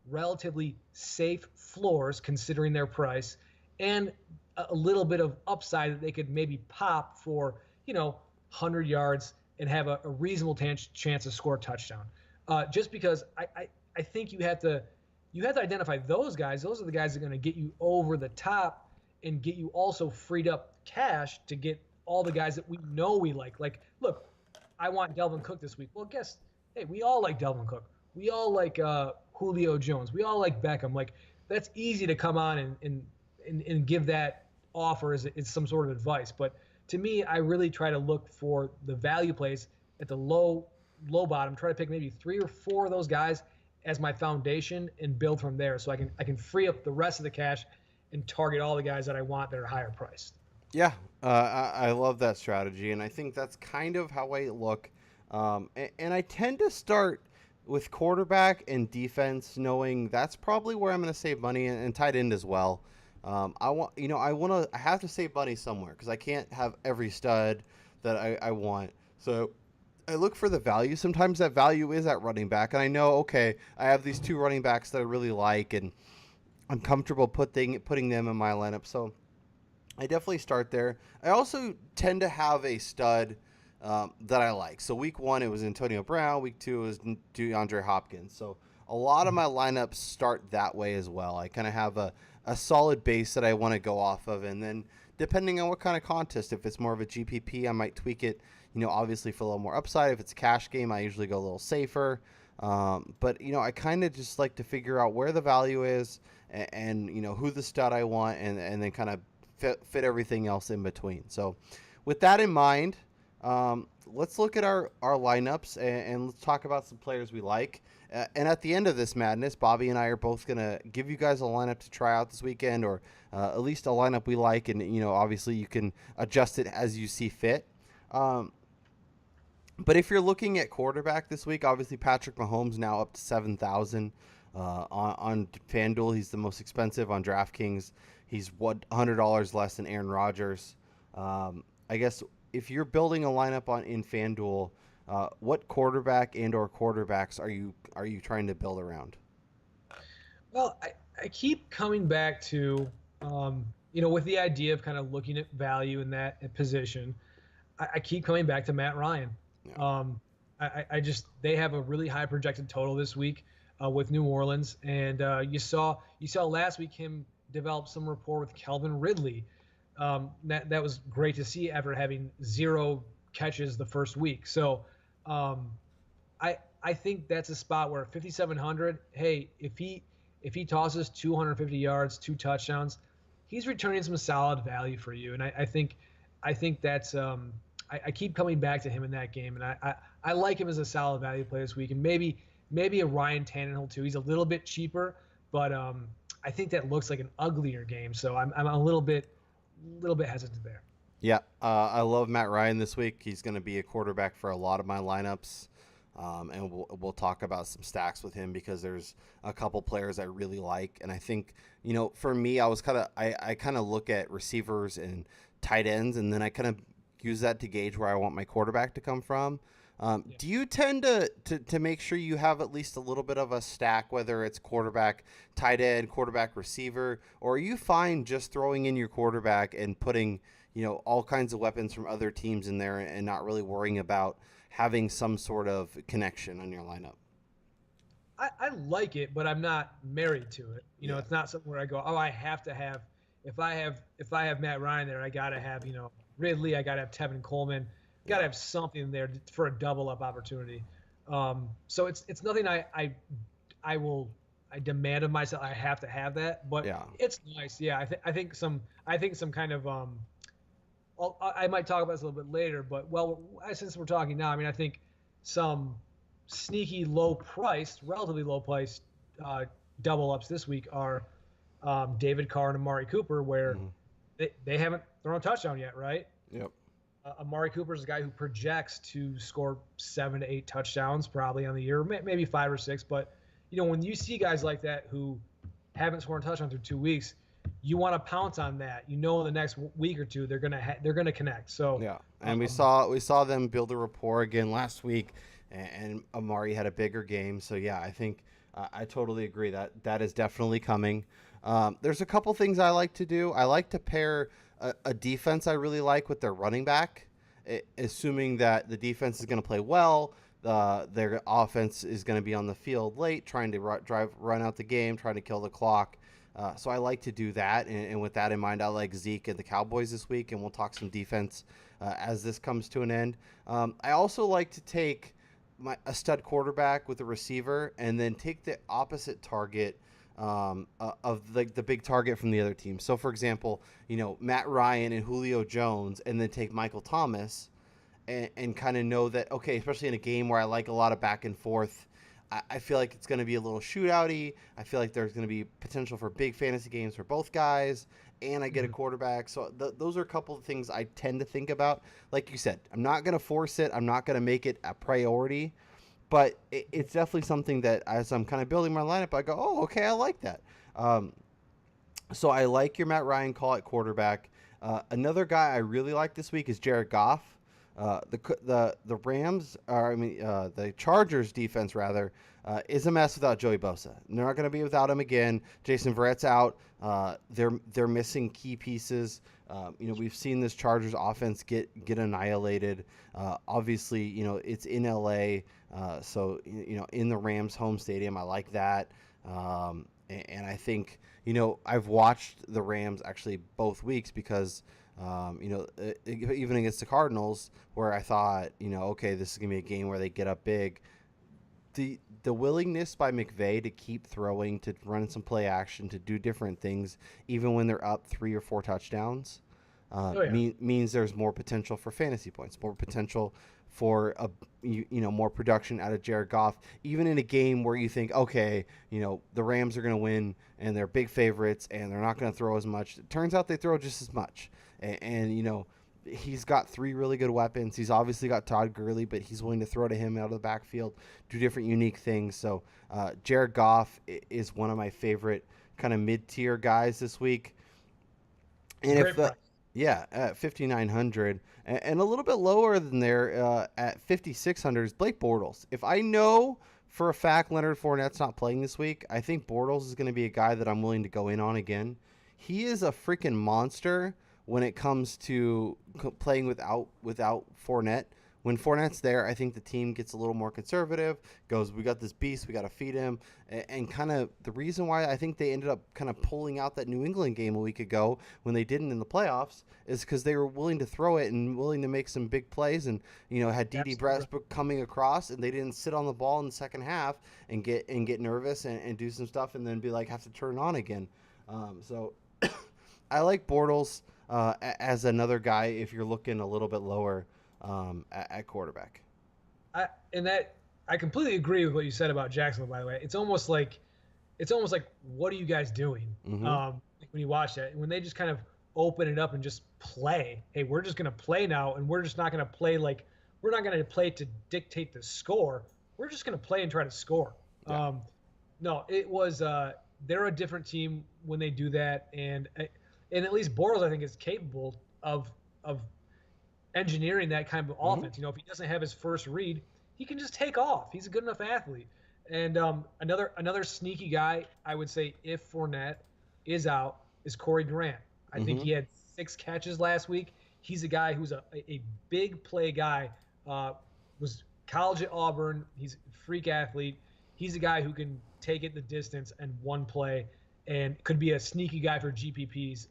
Speaker 2: relatively safe floors considering their price, and a little bit of upside that they could maybe pop for 100 yards and have a reasonable chance to score a touchdown. Just because I think you have to identify those guys. Those are the guys that are going to get you over the top and get you also freed up cash to get all the guys that we know we like. Like, look, I want Delvin Cook this week. Well, hey, we all like Delvin Cook. We all like Julio Jones. We all like Beckham. Like that's easy to come on and give that offer as some sort of advice. But to me, I really try to look for the value plays at the low bottom. Try to pick maybe 3 or 4 of those guys as my foundation and build from there, so I can free up the rest of the cash and target all the guys that I want that are higher priced.
Speaker 1: Yeah, I love that strategy, and I think that's kind of how I look. And I tend to start with quarterback and defense, knowing that's probably where I'm going to save money, and tight end as well. I have to save money somewhere because I can't have every stud that I want. So I look for the value. Sometimes that value is at running back, and I know, okay, I have these 2 running backs that I really like, and I'm comfortable putting them in my lineup. So I definitely start there. I also tend to have a stud that I like. So week 1, it was Antonio Brown. Week 2, it was DeAndre Hopkins. So a lot of my lineups start that way as well. I kind of have a solid base that I want to go off of. And then depending on what kind of contest, if it's more of a GPP, I might tweak it, obviously for a little more upside. If it's a cash game, I usually go a little safer. But I kind of just like to figure out where the value is and who the stud I want and then kind of fit everything else in between. So with that in mind, let's look at our lineups and let's talk about some players we like. And at the end of this madness, Bobby and I are both going to give you guys a lineup to try out this weekend, or at least a lineup we like. And, obviously you can adjust it as you see fit. But if you're looking at quarterback this week, obviously Patrick Mahomes now up to 7,000 on FanDuel. He's the most expensive on DraftKings. He's $100 less than Aaron Rodgers. I guess if you're building a lineup in FanDuel, what quarterback and/or quarterbacks are you trying to build around?
Speaker 2: Well, I keep coming back to, with the idea of kind of looking at value in that position. I keep coming back to Matt Ryan. Yeah. They have a really high projected total this week with New Orleans, and you saw last week him develop some rapport with Calvin Ridley. That was great to see after having 0 catches the first week. So I think that's a spot where 5,700. Hey, if he tosses 250 yards, 2 touchdowns, he's returning some solid value for you. And I think that's I keep coming back to him in that game, and I like him as a solid value play this week, and maybe a Ryan Tannehill too. He's a little bit cheaper, but I think that looks like an uglier game, so I'm a little bit hesitant there.
Speaker 1: Yeah, I love Matt Ryan this week. He's going to be a quarterback for a lot of my lineups, and we'll talk about some stacks with him because there's a couple players I really like, and I think for me, I kind of look at receivers and tight ends, and then I kind of use that to gauge where I want my quarterback to come from. Do you tend to make sure you have at least a little bit of a stack, whether it's quarterback, tight end, quarterback, receiver, or are you fine just throwing in your quarterback and putting, all kinds of weapons from other teams in there and not really worrying about having some sort of connection on your lineup?
Speaker 2: I like it, but I'm not married to it. It's not something where I go, I have to have, if I have Matt Ryan there, I got to have, Ridley, I got to have Tevin Coleman. Got to have something there for a double up opportunity. So it's nothing I demand of myself. I have to have that, but it's nice. Yeah, I think some kind of I might talk about this a little bit later, but since we're talking now, I think some sneaky relatively low priced double ups this week are David Carr and Amari Cooper, where they haven't thrown a touchdown yet, right?
Speaker 1: Yep.
Speaker 2: Amari Cooper is a guy who projects to score 7 to 8 touchdowns probably on the year, maybe 5 or 6. But when you see guys like that who haven't scored a touchdown through 2 weeks, you want to pounce on that. In the next week or two they're gonna connect. So
Speaker 1: yeah, and we saw them build a rapport again last week, and Amari had a bigger game. So yeah, I think I totally agree that is definitely coming. There's a couple things I like to do. I like to pair a defense I really like with their running back, assuming that the defense is going to play well. Their offense is going to be on the field late, trying to run out the game, trying to kill the clock. So I like to do that. And with that in mind, I like Zeke and the Cowboys this week, and we'll talk some defense as this comes to an end. I also like to take a stud quarterback with a receiver, and then take the opposite target of the big target from the other team. So, for example, Matt Ryan and Julio Jones, and then take Michael Thomas, and kind of know that, okay, especially in a game where I like a lot of back and forth, I feel like it's going to be a little shootouty. I feel like there's going to be potential for big fantasy games for both guys, and I get a quarterback. So those are a couple of things I tend to think about. Like you said, I'm not going to force it. I'm not going to make it a priority, but it's definitely something that as I'm kind of building my lineup, I go, oh, okay, I like that. So I like your Matt Ryan call at quarterback. Another guy I really like this week is Jared Goff. The Rams, the Chargers defense rather, is a mess without Joey Bosa. They're not going to be without him again. Jason Verrett's out. They're missing key pieces. We've seen this Chargers offense get annihilated. Obviously, it's in LA, so in the Rams home stadium. I like that, and I think I've watched the Rams actually both weeks because. Even against the Cardinals, where I thought, okay, this is gonna be a game where they get up big. The willingness by McVay to keep throwing, to run some play action, to do different things, even when they're up 3 or 4 touchdowns, means there's more potential for fantasy points, more potential for more production out of Jared Goff, even in a game where you think, okay, the Rams are going to win and they're big favorites and they're not going to throw as much. It turns out they throw just as much. And he's got 3 really good weapons. He's obviously got Todd Gurley, but he's willing to throw to him out of the backfield, do different unique things. So Jared Goff is one of my favorite kind of mid-tier guys this week. And at 5,900 and a little bit lower than there at 5,600 is Blake Bortles. If I know for a fact Leonard Fournette's not playing this week, I think Bortles is going to be a guy that I'm willing to go in on again. He is a freaking monster when it comes to playing without Fournette. When Fournette's there, I think the team gets a little more conservative, goes, we got this beast, we got to feed him. And kind of the reason why I think they ended up kind of pulling out that New England game a week ago when they didn't in the playoffs is because they were willing to throw it and willing to make some big plays, and had D.D. Westbrook coming across, and they didn't sit on the ball in the second half and get nervous and do some stuff and then be like have to turn on again. So I like Bortles as another guy if you're looking a little bit lower at quarterback.
Speaker 2: I completely agree with what you said about Jacksonville, by the way. It's almost like what are you guys doing? When you watch that, when they just kind of open it up and just play. Hey, we're just going to play now, and we're just not going to play we're not going to play to dictate the score. We're just going to play and try to score. Yeah. No, it was they're a different team when they do that, and at least Bortles, I think, is capable of engineering that kind of offense. If he doesn't have his first read, he can just take off. He's a good enough athlete. And another sneaky guy, I would say, if Fournette is out, is Corey Durant. I think he had 6 catches last week. He's a guy who's a big play guy. Was college at Auburn. He's a freak athlete. He's a guy who can take it the distance and one play, and could be a sneaky guy for GPPs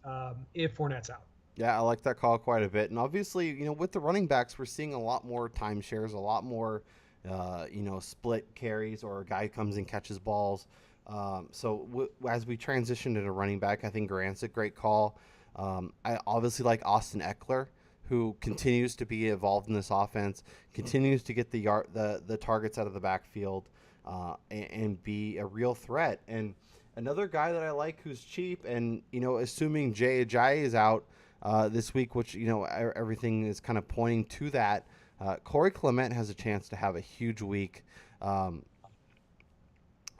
Speaker 2: if Fournette's out.
Speaker 1: Yeah, I like that call quite a bit. And obviously, with the running backs, we're seeing a lot more timeshares, a lot more, split carries, or a guy comes and catches balls. So as we transition to running back, I think Grant's a great call. I obviously like Austin Eckler, who continues to be involved in this offense, continues to get the targets out of the backfield, and be a real threat. And another guy that I like who's cheap, and assuming Jay Ajayi is out this week, which everything is kind of pointing to that, Corey Clement has a chance to have a huge week.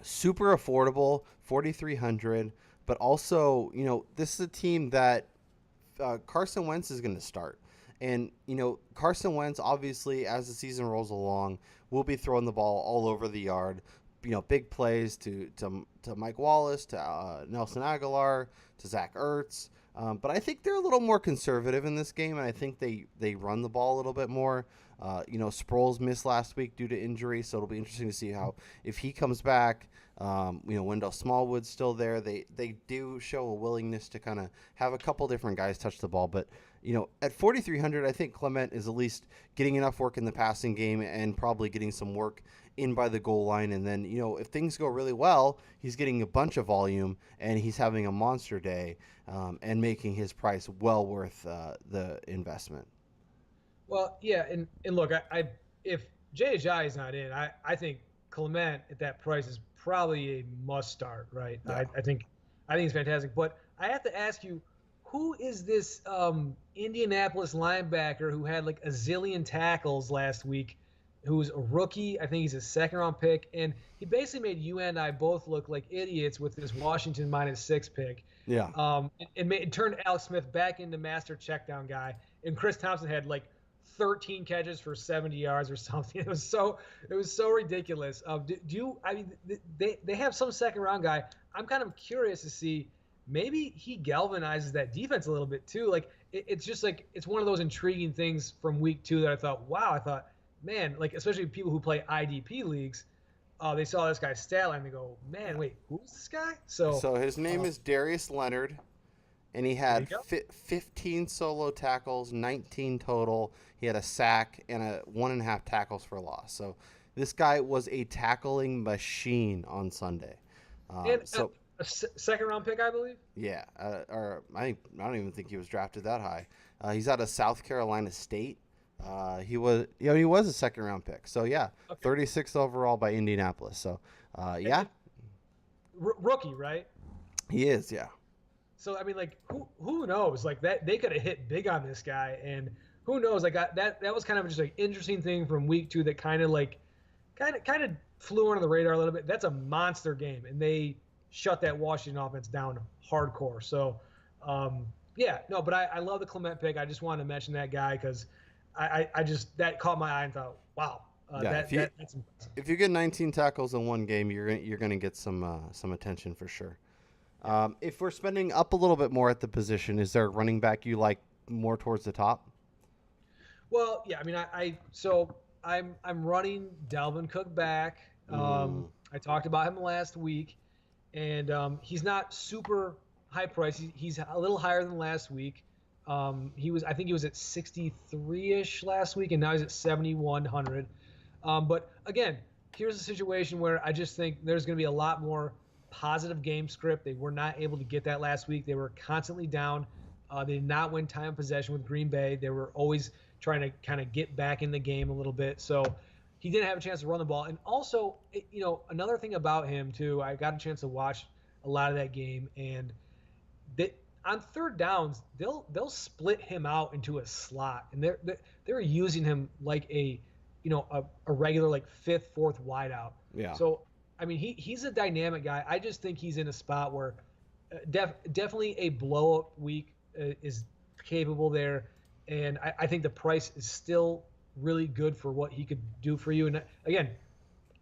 Speaker 1: Super affordable, 4,300, but also this is a team that Carson Wentz is going to start. And, Carson Wentz, obviously, as the season rolls along, will be throwing the ball all over the yard. Big plays to Mike Wallace, to Nelson Aguilar, to Zach Ertz. But I think they're a little more conservative in this game, and I think they run the ball a little bit more. Sproles missed last week due to injury, so it'll be interesting to see if he comes back. Wendell Smallwood's still there. They do show a willingness to kind of have a couple different guys touch the ball, but At 4,300, I think Clement is at least getting enough work in the passing game and probably getting some work in by the goal line. And then, if things go really well, he's getting a bunch of volume and he's having a monster day and making his price well worth the investment.
Speaker 2: Well, yeah, and look, I if Jay Ajayi is not in, I think Clement at that price is probably a must start, right?
Speaker 1: Yeah.
Speaker 2: I think it's fantastic. But I have to ask you, who is this Indianapolis linebacker who had like a zillion tackles last week, who's a rookie? I think he's a second round pick, and he basically made you and I both look like idiots with this Washington -6 pick.
Speaker 1: Yeah.
Speaker 2: It turned Alex Smith back into master checkdown guy, and Chris Thompson had like 13 catches for 70 yards or something. It was so ridiculous. They have some second round guy. I'm kind of curious to see, maybe he galvanizes that defense a little bit too. Like it's just like, it's one of those intriguing things from week 2 that I thought, man, like especially people who play IDP leagues, they saw this guy's stat line and they go, man, wait, who's this guy?
Speaker 1: So his name is Darius Leonard, and he had 15 solo tackles, 19 total. He had a sack and 1.5 tackles for loss. So this guy was a tackling machine on Sunday.
Speaker 2: A second round pick, I believe.
Speaker 1: Yeah, or I don't even think he was drafted that high. He's out of South Carolina State. He was a second round pick. So yeah, okay. 36th overall by Indianapolis. So yeah,
Speaker 2: rookie, right?
Speaker 1: He is, yeah.
Speaker 2: So I mean, like, who knows? Like that, they could have hit big on this guy, and who knows? Like that was kind of just an interesting thing from week 2 that kind of flew under the radar a little bit. That's a monster game, and they shut that Washington offense down hardcore. So, but I love the Clement pick. I just wanted to mention that guy because I just, that caught my eye and thought, wow. That's impressive.
Speaker 1: If you get 19 tackles in one game, you're gonna get some attention for sure. If we're spending up a little bit more at the position, is there a running back you like more towards the top?
Speaker 2: Well, yeah. I mean, I'm running Dalvin Cook back. I talked about him last week, and he's not super high price. He's a little higher than last week. I think he was at 63-ish last week, and now he's at 7,100. But again, here's a situation where I just think there's going to be a lot more positive game script. They were not able to get that last week. They were constantly down. They did not win time of possession with Green Bay. They were always trying to kind of get back in the game a little bit. So he didn't have a chance to run the ball. And also, another thing about him too, I got a chance to watch a lot of that game, and on third downs, they'll split him out into a slot, and they're using him like a regular like fifth, fourth wideout.
Speaker 1: Yeah.
Speaker 2: So I mean, he's a dynamic guy. I just think he's in a spot where definitely a blow-up week is capable there, and I think the price is still really good for what he could do for you. And again,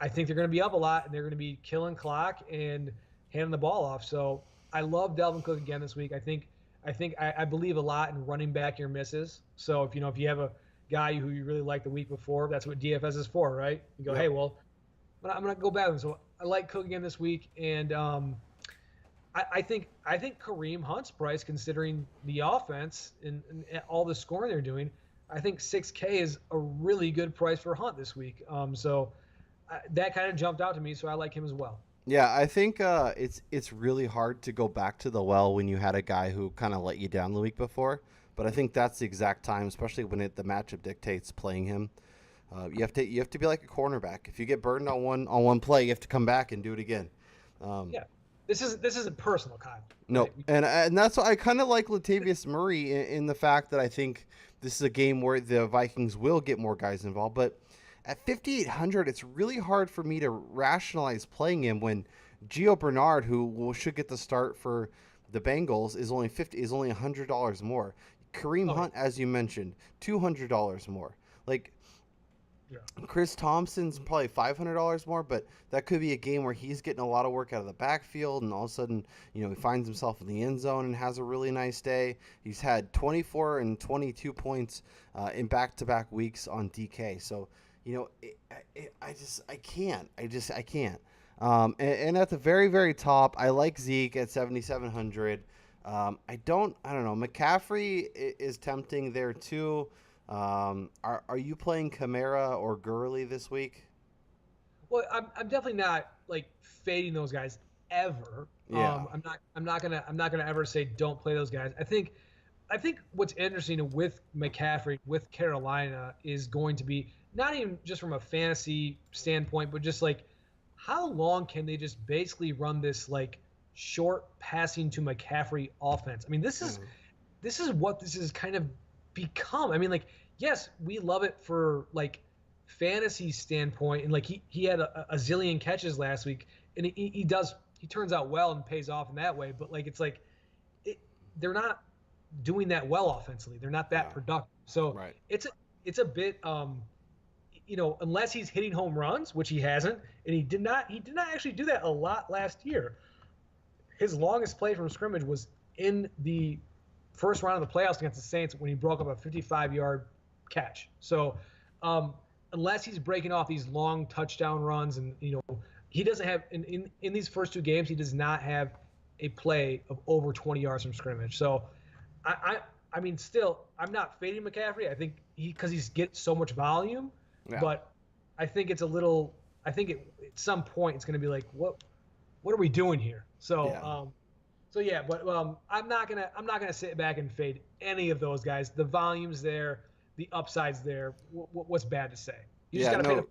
Speaker 2: I think they're going to be up a lot, and they're going to be killing clock and handing the ball off. So I love Dalvin Cook again this week. I believe a lot in running back your misses. So if you have a guy who you really like the week before, that's what DFS is for, right? You go, Hey, well, I'm going to go back. So I like Cook again this week, and I think Kareem Hunt's price, considering the offense and all the scoring they're doing, I think $6K is a really good price for Hunt this week. So that kind of jumped out to me, so I like him as well.
Speaker 1: Yeah, I think it's really hard to go back to the well when you had a guy who kind of let you down the week before. But I think that's the exact time, especially when the matchup dictates playing him. You have to be like a cornerback. If you get burned on one play, you have to come back and do it again.
Speaker 2: This isn't personal, Kyle.
Speaker 1: No, right? and that's why I kind of like Latavius Murray in the fact that I think this is a game where the Vikings will get more guys involved. But at 5,800, it's really hard for me to rationalize playing him when Gio Bernard, who should get the start for the Bengals, is only $100 more. Kareem Hunt, as you mentioned, $200 more. Like, Chris Thompson's probably $500 more, but that could be a game where he's getting a lot of work out of the backfield, and all of a sudden, he finds himself in the end zone and has a really nice day. He's had 24 and 22 points in back-to-back weeks on DK. So, I can't. And at the very, very top, I like Zeke at 7,700. I don't know. McCaffrey is tempting there too. Are you playing Kamara or Gurley this week?
Speaker 2: Well, I'm definitely not like fading those guys ever.
Speaker 1: Yeah.
Speaker 2: I'm not gonna ever say don't play those guys. I think what's interesting with McCaffrey with Carolina is going to be not even just from a fantasy standpoint, but just like how long can they just basically run this like short passing to McCaffrey offense? I mean,
Speaker 1: Mm.
Speaker 2: this is what this has kind of become. I mean, like, yes, we love it for like fantasy standpoint, and like he had a zillion catches last week, and he turns out well and pays off in that way. But like, it's like they're not doing that well offensively. They're not that
Speaker 1: Yeah.
Speaker 2: productive. So
Speaker 1: Right.
Speaker 2: it's a bit unless he's hitting home runs, which he hasn't, and he did not actually do that a lot last year. His longest play from scrimmage was in the first round of the playoffs against the Saints when he broke up a 55-yard catch. So unless he's breaking off these long touchdown runs, and he doesn't have in these first two games, he does not have a play of over 20 yards from scrimmage. So I mean, still, I'm not fading McCaffrey. I think because he's getting so much volume,
Speaker 1: Yeah.
Speaker 2: but I think it's a little. I think at some point it's going to be like, what are we doing here? So
Speaker 1: Yeah.
Speaker 2: so yeah, but I'm not gonna sit back and fade any of those guys. The volume's there, the upside's there. What's bad to say? You just
Speaker 1: Yeah.
Speaker 2: got to pay the.
Speaker 1: No.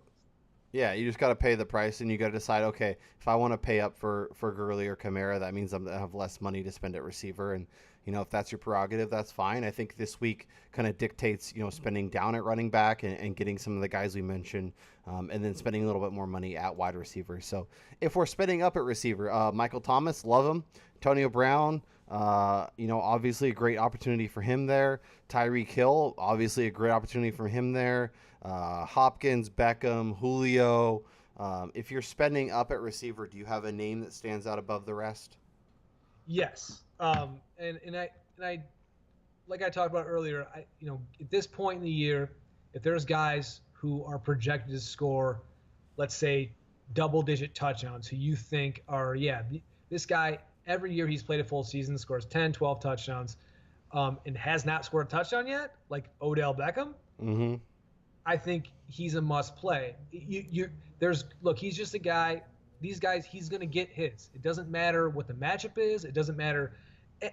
Speaker 1: Yeah, you just got to pay the price, and you got to decide. Okay, if I want to pay up for Gurley or Kamara, that means I have less money to spend at receiver, and if that's your prerogative, that's fine. I think this week kind of dictates spending down at running back and getting some of the guys we mentioned, and then spending a little bit more money at wide receiver. So if we're spending up at receiver, Michael Thomas, love him. Antonio Brown, obviously a great opportunity for him there. Tyreek Hill, obviously a great opportunity for him there. Hopkins, Beckham, Julio. If you're spending up at receiver, do you have a name that stands out above the rest?
Speaker 2: Yes. And I like I talked about earlier. At this point in the year, if there's guys who are projected to score, let's say double-digit touchdowns, who you think are this guy every year he's played a full season scores 10, 12 touchdowns, and has not scored a touchdown yet, like Odell Beckham.
Speaker 1: Mm-hmm.
Speaker 2: I think he's a must play. He's just a guy. These guys, he's going to get his. It doesn't matter what the matchup is. It doesn't matter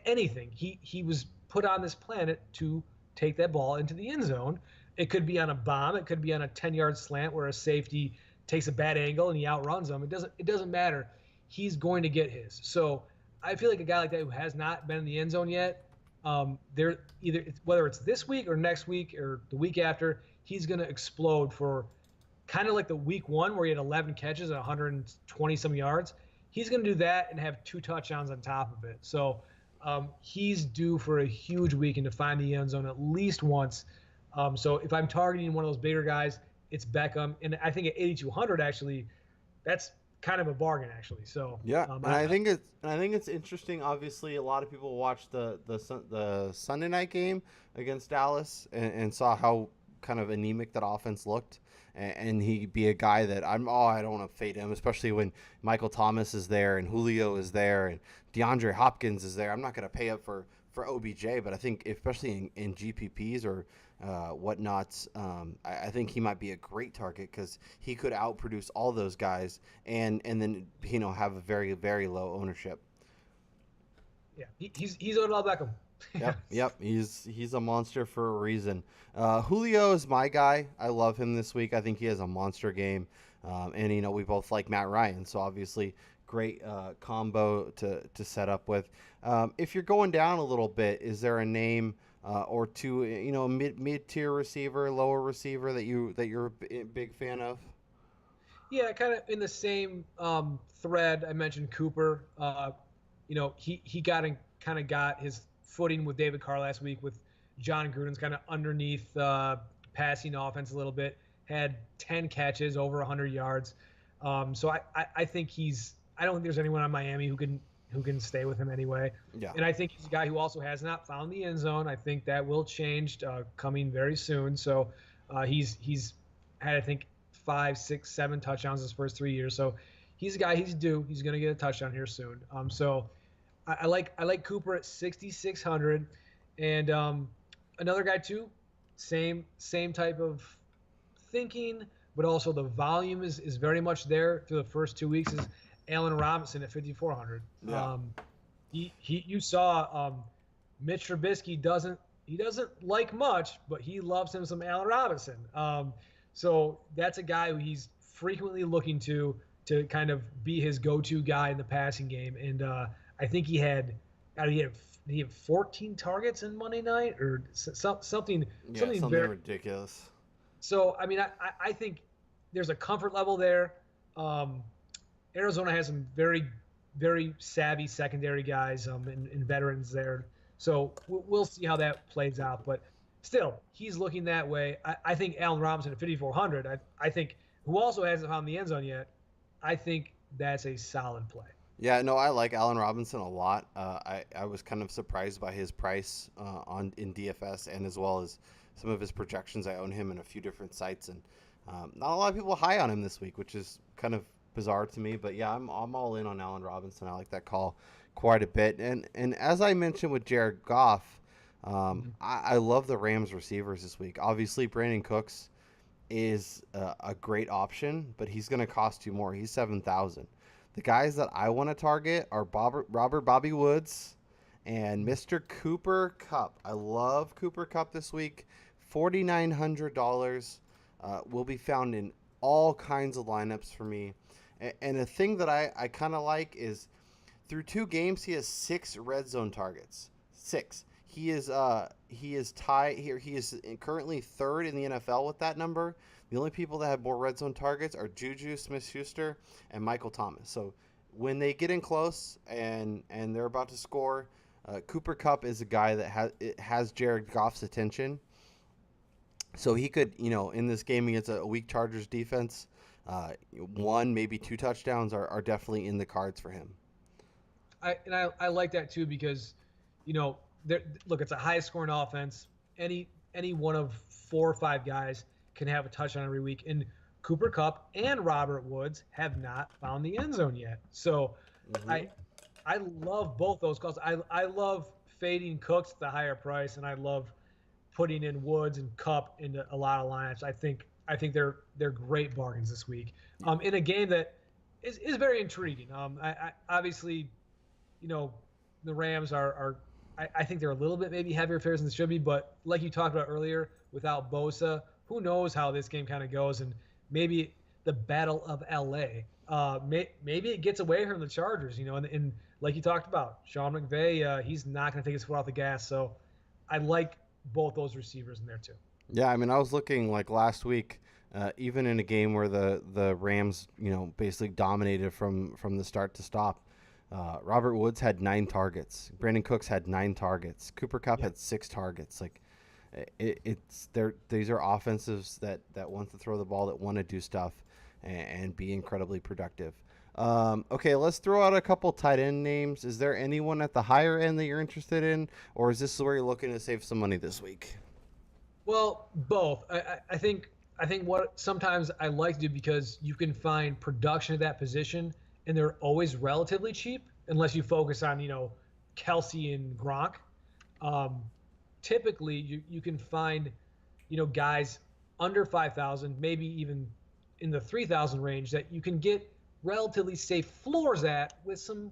Speaker 2: anything. He was put on this planet to take that ball into the end zone. It could be on a bomb. It could be on a 10-yard slant where a safety takes a bad angle and he outruns them. It doesn't matter. He's going to get his. So I feel like a guy like that who has not been in the end zone yet, whether it's this week or next week or the week after, he's going to explode for kind of like the week one where he had 11 catches and 120 some yards. He's going to do that and have 2 touchdowns on top of it. So he's due for a huge week and to find the end zone at least once. So if I'm targeting one of those bigger guys, it's Beckham. And I think at 8,200, actually, that's kind of a bargain, actually. So
Speaker 1: Yeah, and I think it's interesting. Obviously, a lot of people watched the Sunday night game against Dallas and saw how kind of anemic that offense looked, and he'd be a guy that I don't want to fade him, especially when Michael Thomas is there and Julio is there and DeAndre Hopkins is there. I'm not going to pay up for OBJ, but I think especially in GPPs or whatnots, I think he might be a great target because he could outproduce all those guys and then have a very very low ownership.
Speaker 2: yeah, he's Odell Beckham.
Speaker 1: Yep. He's a monster for a reason. Julio is my guy. I love him this week. I think he has a monster game, and we both like Matt Ryan, so obviously great combo to set up with. If you're going down a little bit, is there a name or two, a mid tier receiver, lower receiver that you're a big fan of?
Speaker 2: Yeah, kind of in the same thread. I mentioned Cooper. He kind of got his footing with David Carr last week with John Gruden's kind of underneath passing offense a little bit. Had 10 catches, over 100 yards. So I think I don't think there's anyone on Miami who can stay with him anyway.
Speaker 1: Yeah.
Speaker 2: And I think he's a guy who also has not found the end zone. I think that will change coming very soon. So he's had, I think, 5, 6, 7 touchdowns his first 3 years. So he's a guy, he's due. He's going to get a touchdown here soon. So I like Cooper at 6,600, and another guy too, same type of thinking, but also the volume is very much there through the first 2 weeks. Is Allen Robinson at 5,400.
Speaker 1: Yeah.
Speaker 2: You saw Mitch Trubisky doesn't like much, but he loves him some Allen Robinson. So that's a guy who he's frequently looking to kind of be his go-to guy in the passing game. And I think he had 14 targets in Monday night or something very
Speaker 1: ridiculous.
Speaker 2: So I mean I think there's a comfort level there. Arizona has some very very savvy secondary guys and veterans there. So we'll see how that plays out. But still, he's looking that way. I think Allen Robinson at 5,400, I think, who also hasn't found the end zone yet, I think that's a solid play.
Speaker 1: Yeah, no, I like Allen Robinson a lot. I was kind of surprised by his price in DFS and as well as some of his projections. I own him in a few different sites, and not a lot of people high on him this week, which is kind of bizarre to me. But yeah, I'm all in on Allen Robinson. I like that call quite a bit. And as I mentioned with Jared Goff, I love the Rams receivers this week. Obviously, Brandon Cooks is a great option, but he's going to cost you more. He's 7,000. The guys that I want to target are Robert Bobby Woods and Mr. Cooper Kupp. I love Cooper Kupp this week. $4,900 will be found in all kinds of lineups for me. And a thing that I kind of like is through 2 games, he has 6 red zone targets. 6. He is tied here. He is currently 3rd in the NFL with that number. The only people that have more red zone targets are Juju Smith-Schuster and Michael Thomas. So when they get in close and they're about to score, Cooper Kupp is a guy that has Jared Goff's attention. So he could, in this game against a weak Chargers defense, 1, maybe 2 touchdowns are definitely in the cards for him.
Speaker 2: I like that too because, look, it's a high-scoring offense. Any one of 4 or 5 guys can have a touchdown every week, and Cooper Kupp and Robert Woods have not found the end zone yet. So I love both those calls. I love fading Cooks at the higher price, and I love putting in Woods and Kupp into a lot of lineups. I think they're great bargains this week. In a game that is very intriguing. I obviously, the Rams are I think they're a little bit maybe heavier fares than they should be, but like you talked about earlier, without Bosa, who knows how this game kind of goes, and maybe the Battle of LA, maybe it gets away from the Chargers, and like you talked about, Sean McVay, he's not going to take his foot off the gas, so I like both those receivers in there too.
Speaker 1: Yeah, I mean, I was looking like last week, even in a game where the Rams, basically dominated from the start to stop. Robert Woods had 9 targets. Brandon Cooks had 9 targets. Cooper Kupp had 6 targets. Like, these are offensives that want to throw the ball, that want to do stuff, and be incredibly productive. Okay, let's throw out a couple tight end names. Is there anyone at the higher end that you're interested in, or is this where you're looking to save some money this week?
Speaker 2: Well, both. I think what sometimes I like to do, because you can find production at that position, and they're always relatively cheap unless you focus on, Kelsey and Gronk. Typically, you can find, guys under 5,000, maybe even in the 3,000 range that you can get relatively safe floors at with some,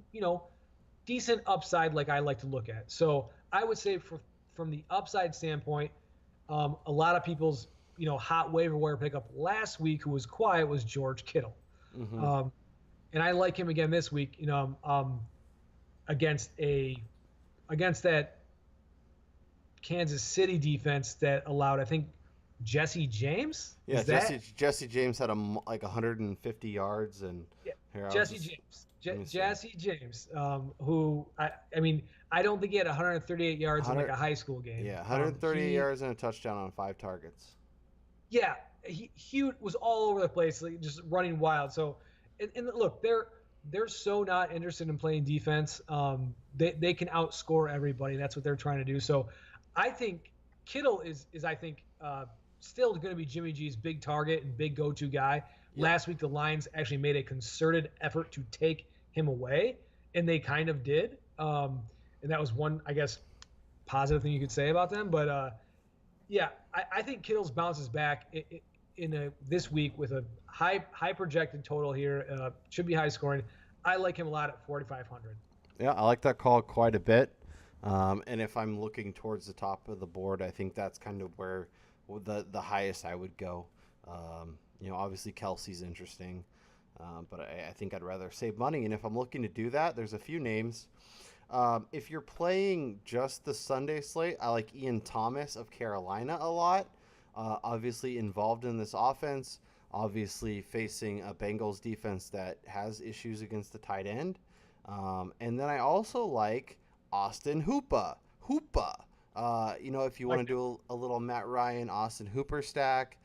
Speaker 2: decent upside like I like to look at. So I would say from the upside standpoint, a lot of people's, hot waiver wire pickup last week who was quiet was George Kittle. Mm-hmm. And I like him again this week, against that Kansas City defense that allowed, I think, Jesse James.
Speaker 1: Yeah, Jesse James had like 150 yards, and
Speaker 2: Jesse James, who I don't think he had 138 yards in like a high school game.
Speaker 1: Yeah, 138 yards and a touchdown on 5 targets.
Speaker 2: Yeah, he was all over the place, like just running wild. So, and look, they're so not interested in playing defense. They can outscore everybody. That's what they're trying to do. So, I think Kittle is I think still going to be Jimmy G's big target and big go-to guy. Yeah. Last week, the Lions actually made a concerted effort to take him away, and they kind of did. And that was one, I guess, positive thing you could say about them. But yeah, I think Kittle's bounces back this week with a high projected total here. Should be high scoring. I like him a lot at 4,500.
Speaker 1: Yeah, I like that call quite a bit. And if I'm looking towards the top of the board, I think that's kind of where the highest I would go. Obviously Kelsey's interesting, but I think I'd rather save money. And if I'm looking to do that, there's a few names. If you're playing just the Sunday slate, I like Ian Thomas of Carolina a lot. Obviously involved in this offense, obviously facing a Bengals defense that has issues against the tight end. And then I also like Austin Hooper. If you want to do a little Matt Ryan, Austin Hooper stack,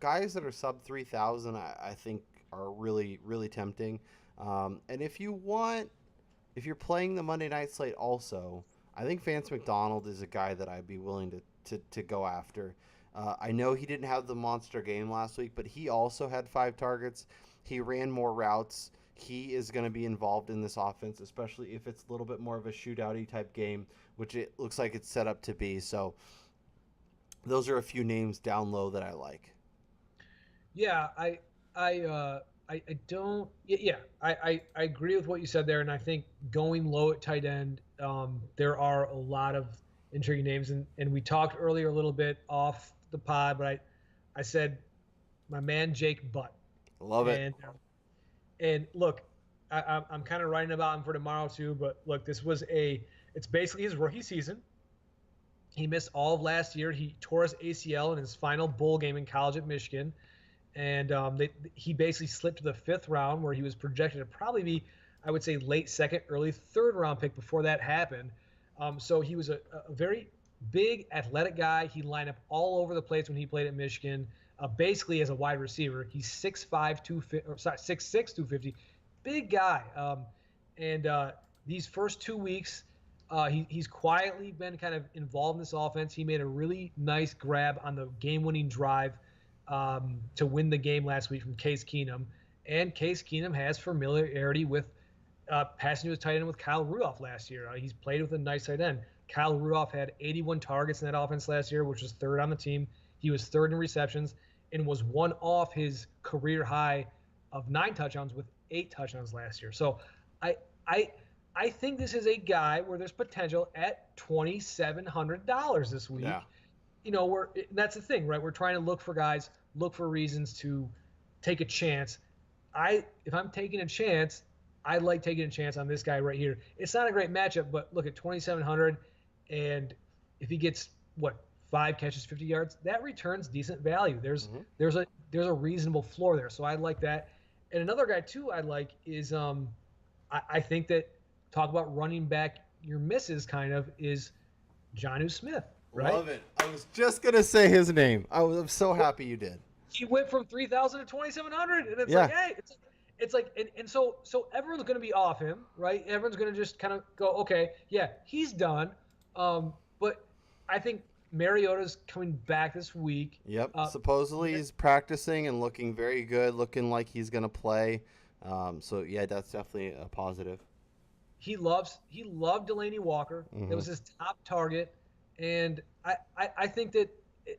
Speaker 1: guys that are sub 3,000, I think are really, really tempting. And if you're playing the Monday night slate also, I think Vance McDonald is a guy that I'd be willing to go after. I know he didn't have the monster game last week, but he also had 5 targets. He ran more routes. He is going to be involved in this offense, especially if it's a little bit more of a shootout-y type game, which it looks like it's set up to be. So those are a few names down low that I like.
Speaker 2: Yeah, I don't. Yeah, I agree with what you said there, and I think going low at tight end, there are a lot of intriguing names, and we talked earlier a little bit off the pod, but I said my man Jake Butt.
Speaker 1: Love it.
Speaker 2: And look, I'm kind of writing about him for tomorrow too. But look, it's basically his rookie season. He missed all of last year. He tore his ACL in his final bowl game in college at Michigan, and he basically slipped to the 5th round, where he was projected to probably be, I would say, late 2nd, early 3rd round pick before that happened. So he was a very big, athletic guy. He lined up all over the place when he played at Michigan. Basically as a wide receiver. He's 6'5", 6'6", 250. Big guy. And these first 2 weeks, he's quietly been kind of involved in this offense. He made a really nice grab on the game-winning drive to win the game last week from Case Keenum. And Case Keenum has familiarity with passing to his tight end with Kyle Rudolph last year. He's played with a nice tight end. Kyle Rudolph had 81 targets in that offense last year, which was 3rd on the team. He was 3rd in receptions and was one off his career high of 9 touchdowns with 8 touchdowns last year. So I think this is a guy where there's potential at $2,700 this week. Yeah. That's the thing, right? We're trying to look for reasons to take a chance. If I'm taking a chance, I like taking a chance on this guy right here. It's not a great matchup, but look at 2,700, and if he gets 5 catches, 50 yards, that returns decent value. There's a reasonable floor there, so I like that. And another guy too I like is I think that talk about running back your misses kind of is Jonnu Smith. Right?
Speaker 1: Love it. I was just gonna say his name. I'm so happy you did.
Speaker 2: He went from 3,000 to 2,700, and it's like, hey, it's like, and so everyone's going to be off him, right? Everyone's going to just kind of go, okay, yeah, he's done. But I think Mariota's coming back this week.
Speaker 1: Yep. Supposedly he's practicing and looking very good, looking like he's going to play. So yeah, that's definitely a positive.
Speaker 2: He loved Delaney Walker. Mm-hmm. It was his top target, and I think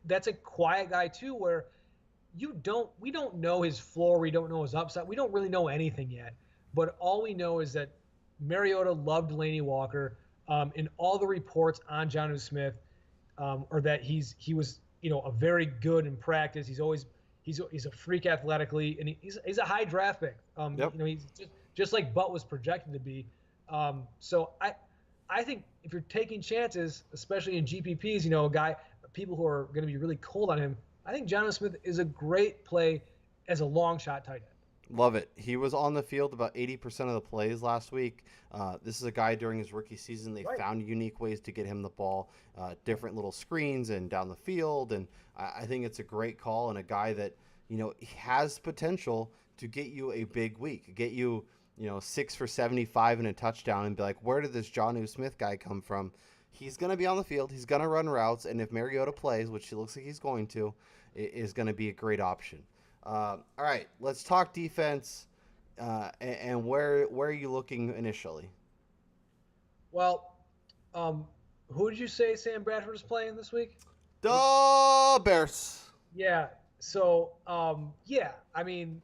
Speaker 2: that's a quiet guy too, where we don't know his floor, we don't know his upside, we don't really know anything yet. But all we know is that Mariota loved Delaney Walker, and all the reports on Jonnu Smith are that he was a very good in practice. He's a freak athletically, and he's a high draft pick.
Speaker 1: Yep.
Speaker 2: He's just like Butt was projected to be. So I think if you're taking chances, especially in GPPs, people who are going to be really cold on him, I think Jonnu Smith is a great play as a long shot tight end.
Speaker 1: Love it. He was on the field about 80% of the plays last week. This is a guy during his rookie season. They found unique ways to get him the ball, different little screens and down the field. And I think it's a great call and a guy that, has potential to get you a big week, get you, 6 for 75 and a touchdown and be like, where did this Jonnu Smith guy come from? He's going to be on the field. He's going to run routes. And if Mariota plays, which he looks like he's going to, it is going to be a great option. All right, let's talk defense. And where are you looking initially?
Speaker 2: Well, um, who did you say Sam Bradford is playing this week?
Speaker 1: The Bears.
Speaker 2: Yeah. So, yeah, I mean,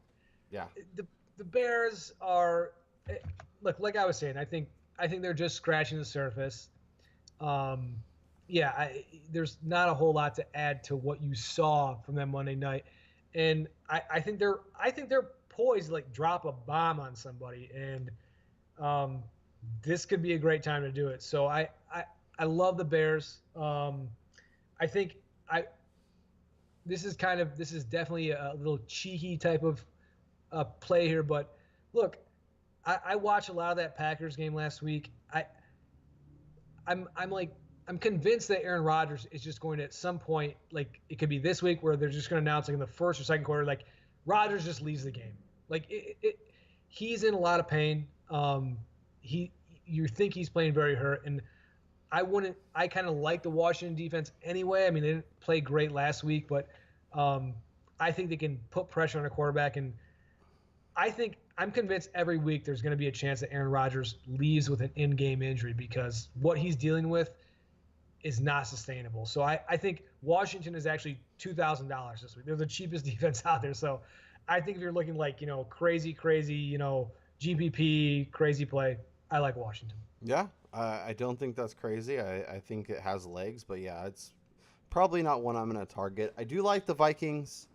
Speaker 1: Yeah.
Speaker 2: the Bears are eh, look, like I was saying, I think they're just scratching the surface. Um, yeah, there's not a whole lot to add to what you saw from them Monday night, and I think they're poised to like drop a bomb on somebody, and um, this could be a great time to do it. So I love the Bears. I think I this is definitely a little cheeky type of play here, but look, I watched a lot of that Packers game last week. I'm like I'm convinced that Aaron Rodgers is just going to at some point, like it could be this week where they're just going to announce like in the first or second quarter, like Rodgers just leaves the game. Like he's in a lot of pain. He you think he's playing very hurt, and I kind of like the Washington defense anyway. I mean, they didn't play great last week, but um, I think they can put pressure on a quarterback, and I'm convinced every week there's going to be a chance that Aaron Rodgers leaves with an in-game injury because what he's dealing with is not sustainable. So I think Washington is actually $2,000 this week. They're the cheapest defense out there. So I think if you're looking like crazy, GPP crazy play, I like Washington.
Speaker 1: Yeah. I don't think that's crazy. I think it has legs, but yeah, it's probably not one I'm going to target. I do like the Vikings.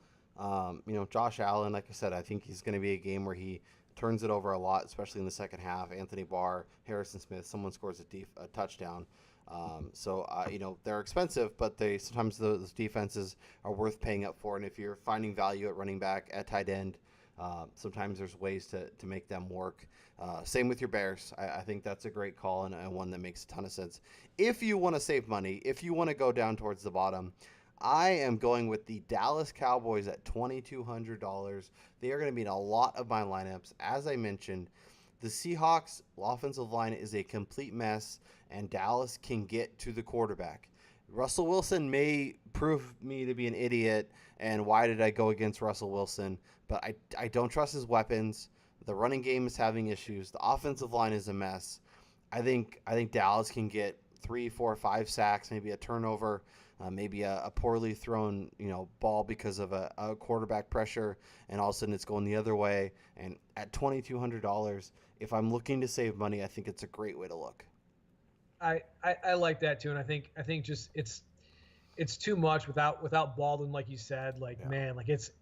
Speaker 1: Josh Allen, like I said, I think he's going to be a game where he turns it over a lot, especially in the second half. Anthony Barr, Harrison Smith, someone scores a touchdown. They're expensive, but sometimes those defenses are worth paying up for. And if you're finding value at running back, at tight end, sometimes there's ways to make them work. Same with your Bears. I think that's a great call and one that makes a ton of sense. If you want to save money, if you want to go down towards the bottom, I am going with the Dallas Cowboys at $2,200. They are going to be in a lot of my lineups. As I mentioned, the Seahawks offensive line is a complete mess, and Dallas can get to the quarterback. Russell Wilson may prove me to be an idiot, and why did I go against Russell Wilson? But I don't trust his weapons. The running game is having issues. The offensive line is a mess. I think Dallas can get 3, 4, 5 sacks, maybe a turnover, maybe a poorly thrown ball because of a quarterback pressure, and all of a sudden it's going the other way. And at $2,200, if I'm looking to save money, I think it's a great way to look.
Speaker 2: I like that too, and I think just it's too much without Baldwin, like you said. Like
Speaker 1: Yeah.
Speaker 2: man, like it's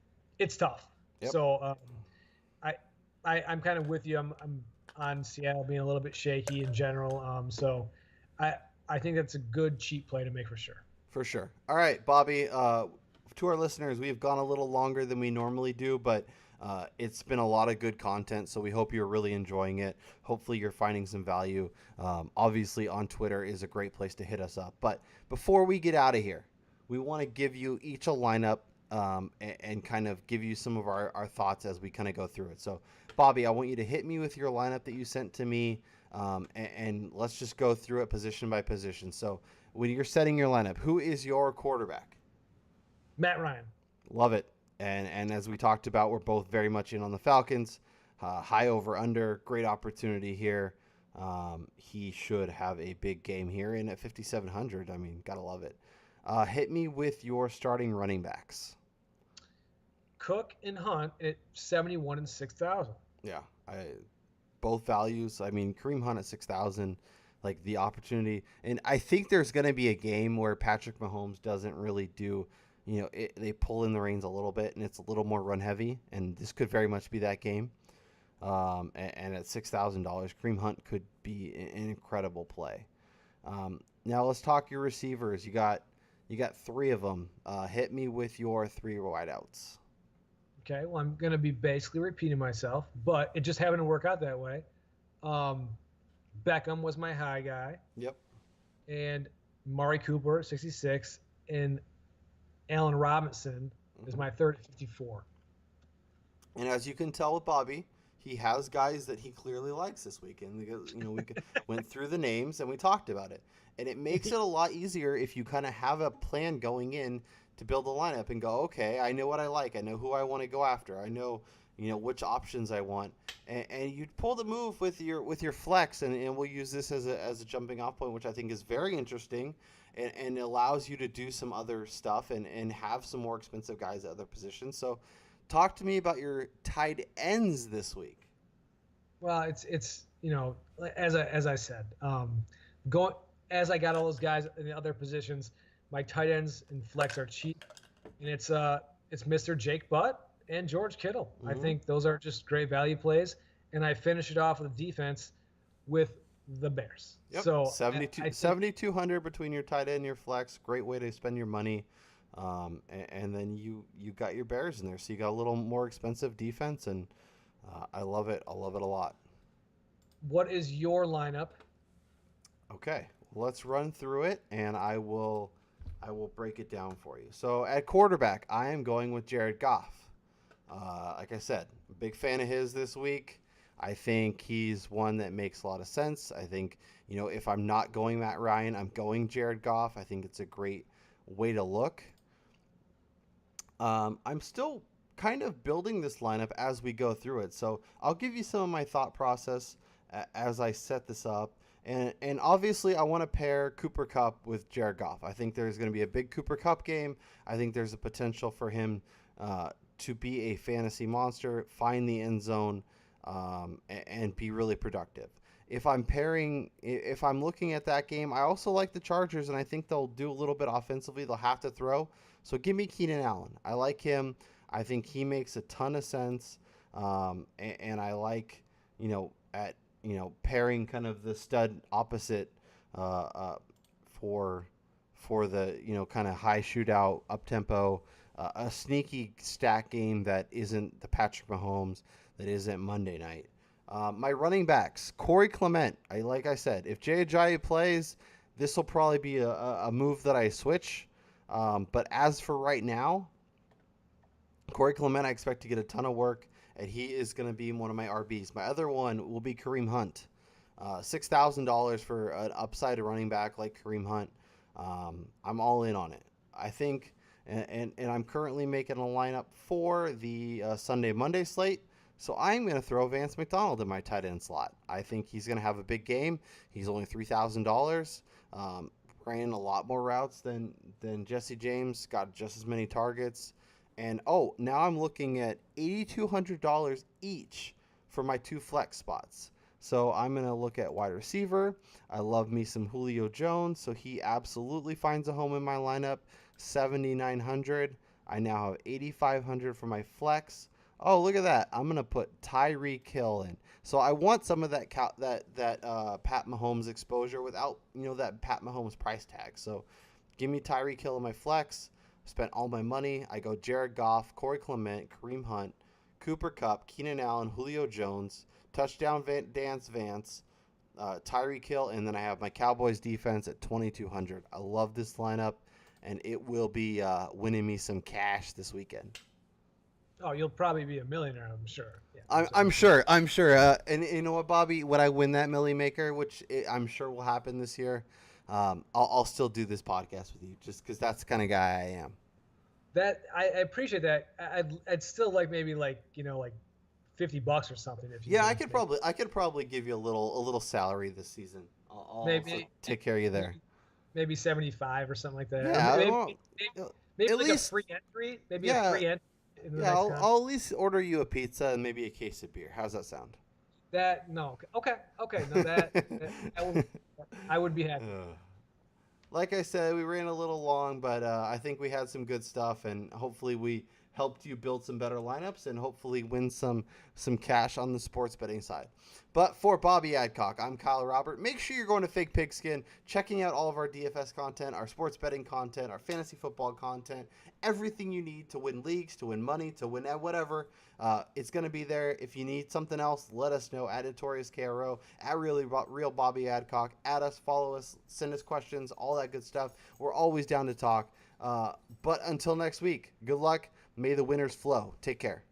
Speaker 2: tough.
Speaker 1: Yep.
Speaker 2: So I'm kind of with you. I'm on Seattle being a little bit shaky in general. So I think that's a good cheap play to make for sure.
Speaker 1: For sure. All right, Bobby. To our listeners, we've gone a little longer than we normally do, but it's been a lot of good content, so we hope you're really enjoying it. Hopefully, you're finding some value. Obviously, on Twitter is a great place to hit us up. But before we get out of here, we want to give you each a lineup and kind of give you some of our thoughts as we kind of go through it. So, Bobby, I want you to hit me with your lineup that you sent to me, and let's just go through it position by position. So, when you're setting your lineup, who is your quarterback?
Speaker 2: Matt Ryan.
Speaker 1: Love it. And as we talked about, we're both very much in on the Falcons. High over under, great opportunity here. He should have a big game here. And at 5,700, I mean, gotta love it. Hit me with your starting running backs.
Speaker 2: Cook and Hunt at 71 and 6,000.
Speaker 1: Yeah, both values. I mean, Kareem Hunt at 6,000, like the opportunity. And I think there's going to be a game where Patrick Mahomes doesn't really do, they pull in the reins a little bit and it's a little more run heavy. And this could very much be that game. And at $6,000, Kareem Hunt could be an incredible play. Now let's talk your receivers. You got 3 of them. Hit me with your 3 wideouts.
Speaker 2: Okay, well, I'm going to be basically repeating myself, but it just happened to work out that way. Beckham was my high guy.
Speaker 1: Yep.
Speaker 2: And Mari Cooper, 66, and Allen Robinson is my third at 54.
Speaker 1: And as you can tell with Bobby, he has guys that he clearly likes this weekend. We went through the names and we talked about it. And it makes it a lot easier if you kind of have a plan going in to build a lineup and go, okay, I know what I like. I know who I want to go after. I know, which options I want, and you pull the move with your flex, and we'll use this as a jumping off point, which I think is very interesting, and allows you to do some other stuff and have some more expensive guys at other positions. So, talk to me about your tight ends this week.
Speaker 2: Well, it's as I said, going as I got all those guys in the other positions, my tight ends and flex are cheap, and it's Mr. Jake Butt and George Kittle.
Speaker 1: Mm-hmm.
Speaker 2: I think those are just great value plays, and I finish it off with defense with the Bears.
Speaker 1: Yep.
Speaker 2: So
Speaker 1: 7,200 between your tight end and your flex. Great way to spend your money. And then you got your Bears in there, so you got a little more expensive defense, and I love it. I love it a lot.
Speaker 2: What is your lineup?
Speaker 1: Okay, let's run through it, and I will break it down for you. So at quarterback, I am going with Jared Goff. Like I said, big fan of his this week. I think he's one that makes a lot of sense. I think, if I'm not going Matt Ryan, I'm going Jared Goff. I think it's a great way to look. I'm still kind of building this lineup as we go through it. So I'll give you some of my thought process as I set this up. And obviously, I want to pair Cooper Kupp with Jared Goff. I think there's going to be a big Cooper Kupp game. I think there's a potential for him to be a fantasy monster, find the end zone, and be really productive. If I'm looking at that game, I also like the Chargers, and I think they'll do a little bit offensively. They'll have to throw. So give me Keenan Allen. I like him. I think he makes a ton of sense. And I like, pairing kind of the stud opposite for the, kind of high shootout, up-tempo, a sneaky stack game that isn't the Patrick Mahomes, that isn't Monday night. My running backs, Corey Clement. Like I said, if Jay Ajayi plays, this will probably be a move that I switch. But as for right now, Corey Clement, I expect to get a ton of work, and he is going to be one of my RBs. My other one will be Kareem Hunt. $6,000 for an upside running back like Kareem Hunt. I'm all in on it. I think, and I'm currently making a lineup for the Sunday-Monday slate. So I'm going to throw Vance McDonald in my tight end slot. I think he's going to have a big game. He's only $3,000. Ran a lot more routes than Jesse James. Got just as many targets. And, now I'm looking at $8,200 each for my two flex spots. So I'm going to look at wide receiver. I love me some Julio Jones, so he absolutely finds a home in my lineup. $7,900. I now have $8,500 for my flex. Oh, look at that. I'm going to put Tyreek Hill in. So I want some of that Pat Mahomes exposure without, that Pat Mahomes price tag. So give me Tyreek Hill in my flex. Spent all my money. I go Jared Goff, Corey Clement, Kareem Hunt, Cooper Kupp, Keenan Allen, Julio Jones, touchdown Vance, Tyreek Hill, and then I have my Cowboys defense at $2,200. I love this lineup, and it will be winning me some cash this weekend.
Speaker 2: Oh, you'll probably be a millionaire, I'm sure.
Speaker 1: Yeah, I'm sure. And you know what, Bobby? When I win that Millie Maker, which I'm sure will happen this year, I'll still do this podcast with you, just because that's the kind of guy I am.
Speaker 2: That I appreciate that. I'd still like maybe like $50 or something. If you
Speaker 1: I could probably give you a little salary this season. I'll
Speaker 2: maybe
Speaker 1: take care of you there.
Speaker 2: Maybe 75 or something like that.
Speaker 1: Yeah,
Speaker 2: maybe
Speaker 1: at
Speaker 2: like
Speaker 1: least,
Speaker 2: a free entry. Maybe a free entry.
Speaker 1: I'll at least order you a pizza and maybe a case of beer. How's that sound?
Speaker 2: Okay. No, I would be happy.
Speaker 1: Like I said, we ran a little long, but I think we had some good stuff, and hopefully we helped you build some better lineups and hopefully win some cash on the sports betting side. But for Bobby Adcock, I'm Kyle Robert. Make sure you're going to Fake Pigskin, checking out all of our DFS content, our sports betting content, our fantasy football content, everything you need to win leagues, to win money, to win at whatever. It's going to be there. If you need something else, let us know at Notorious KRO, at Real Bobby Adcock, at us, follow us, send us questions, all that good stuff. We're always down to talk. But until next week, good luck. May the winners flow. Take care.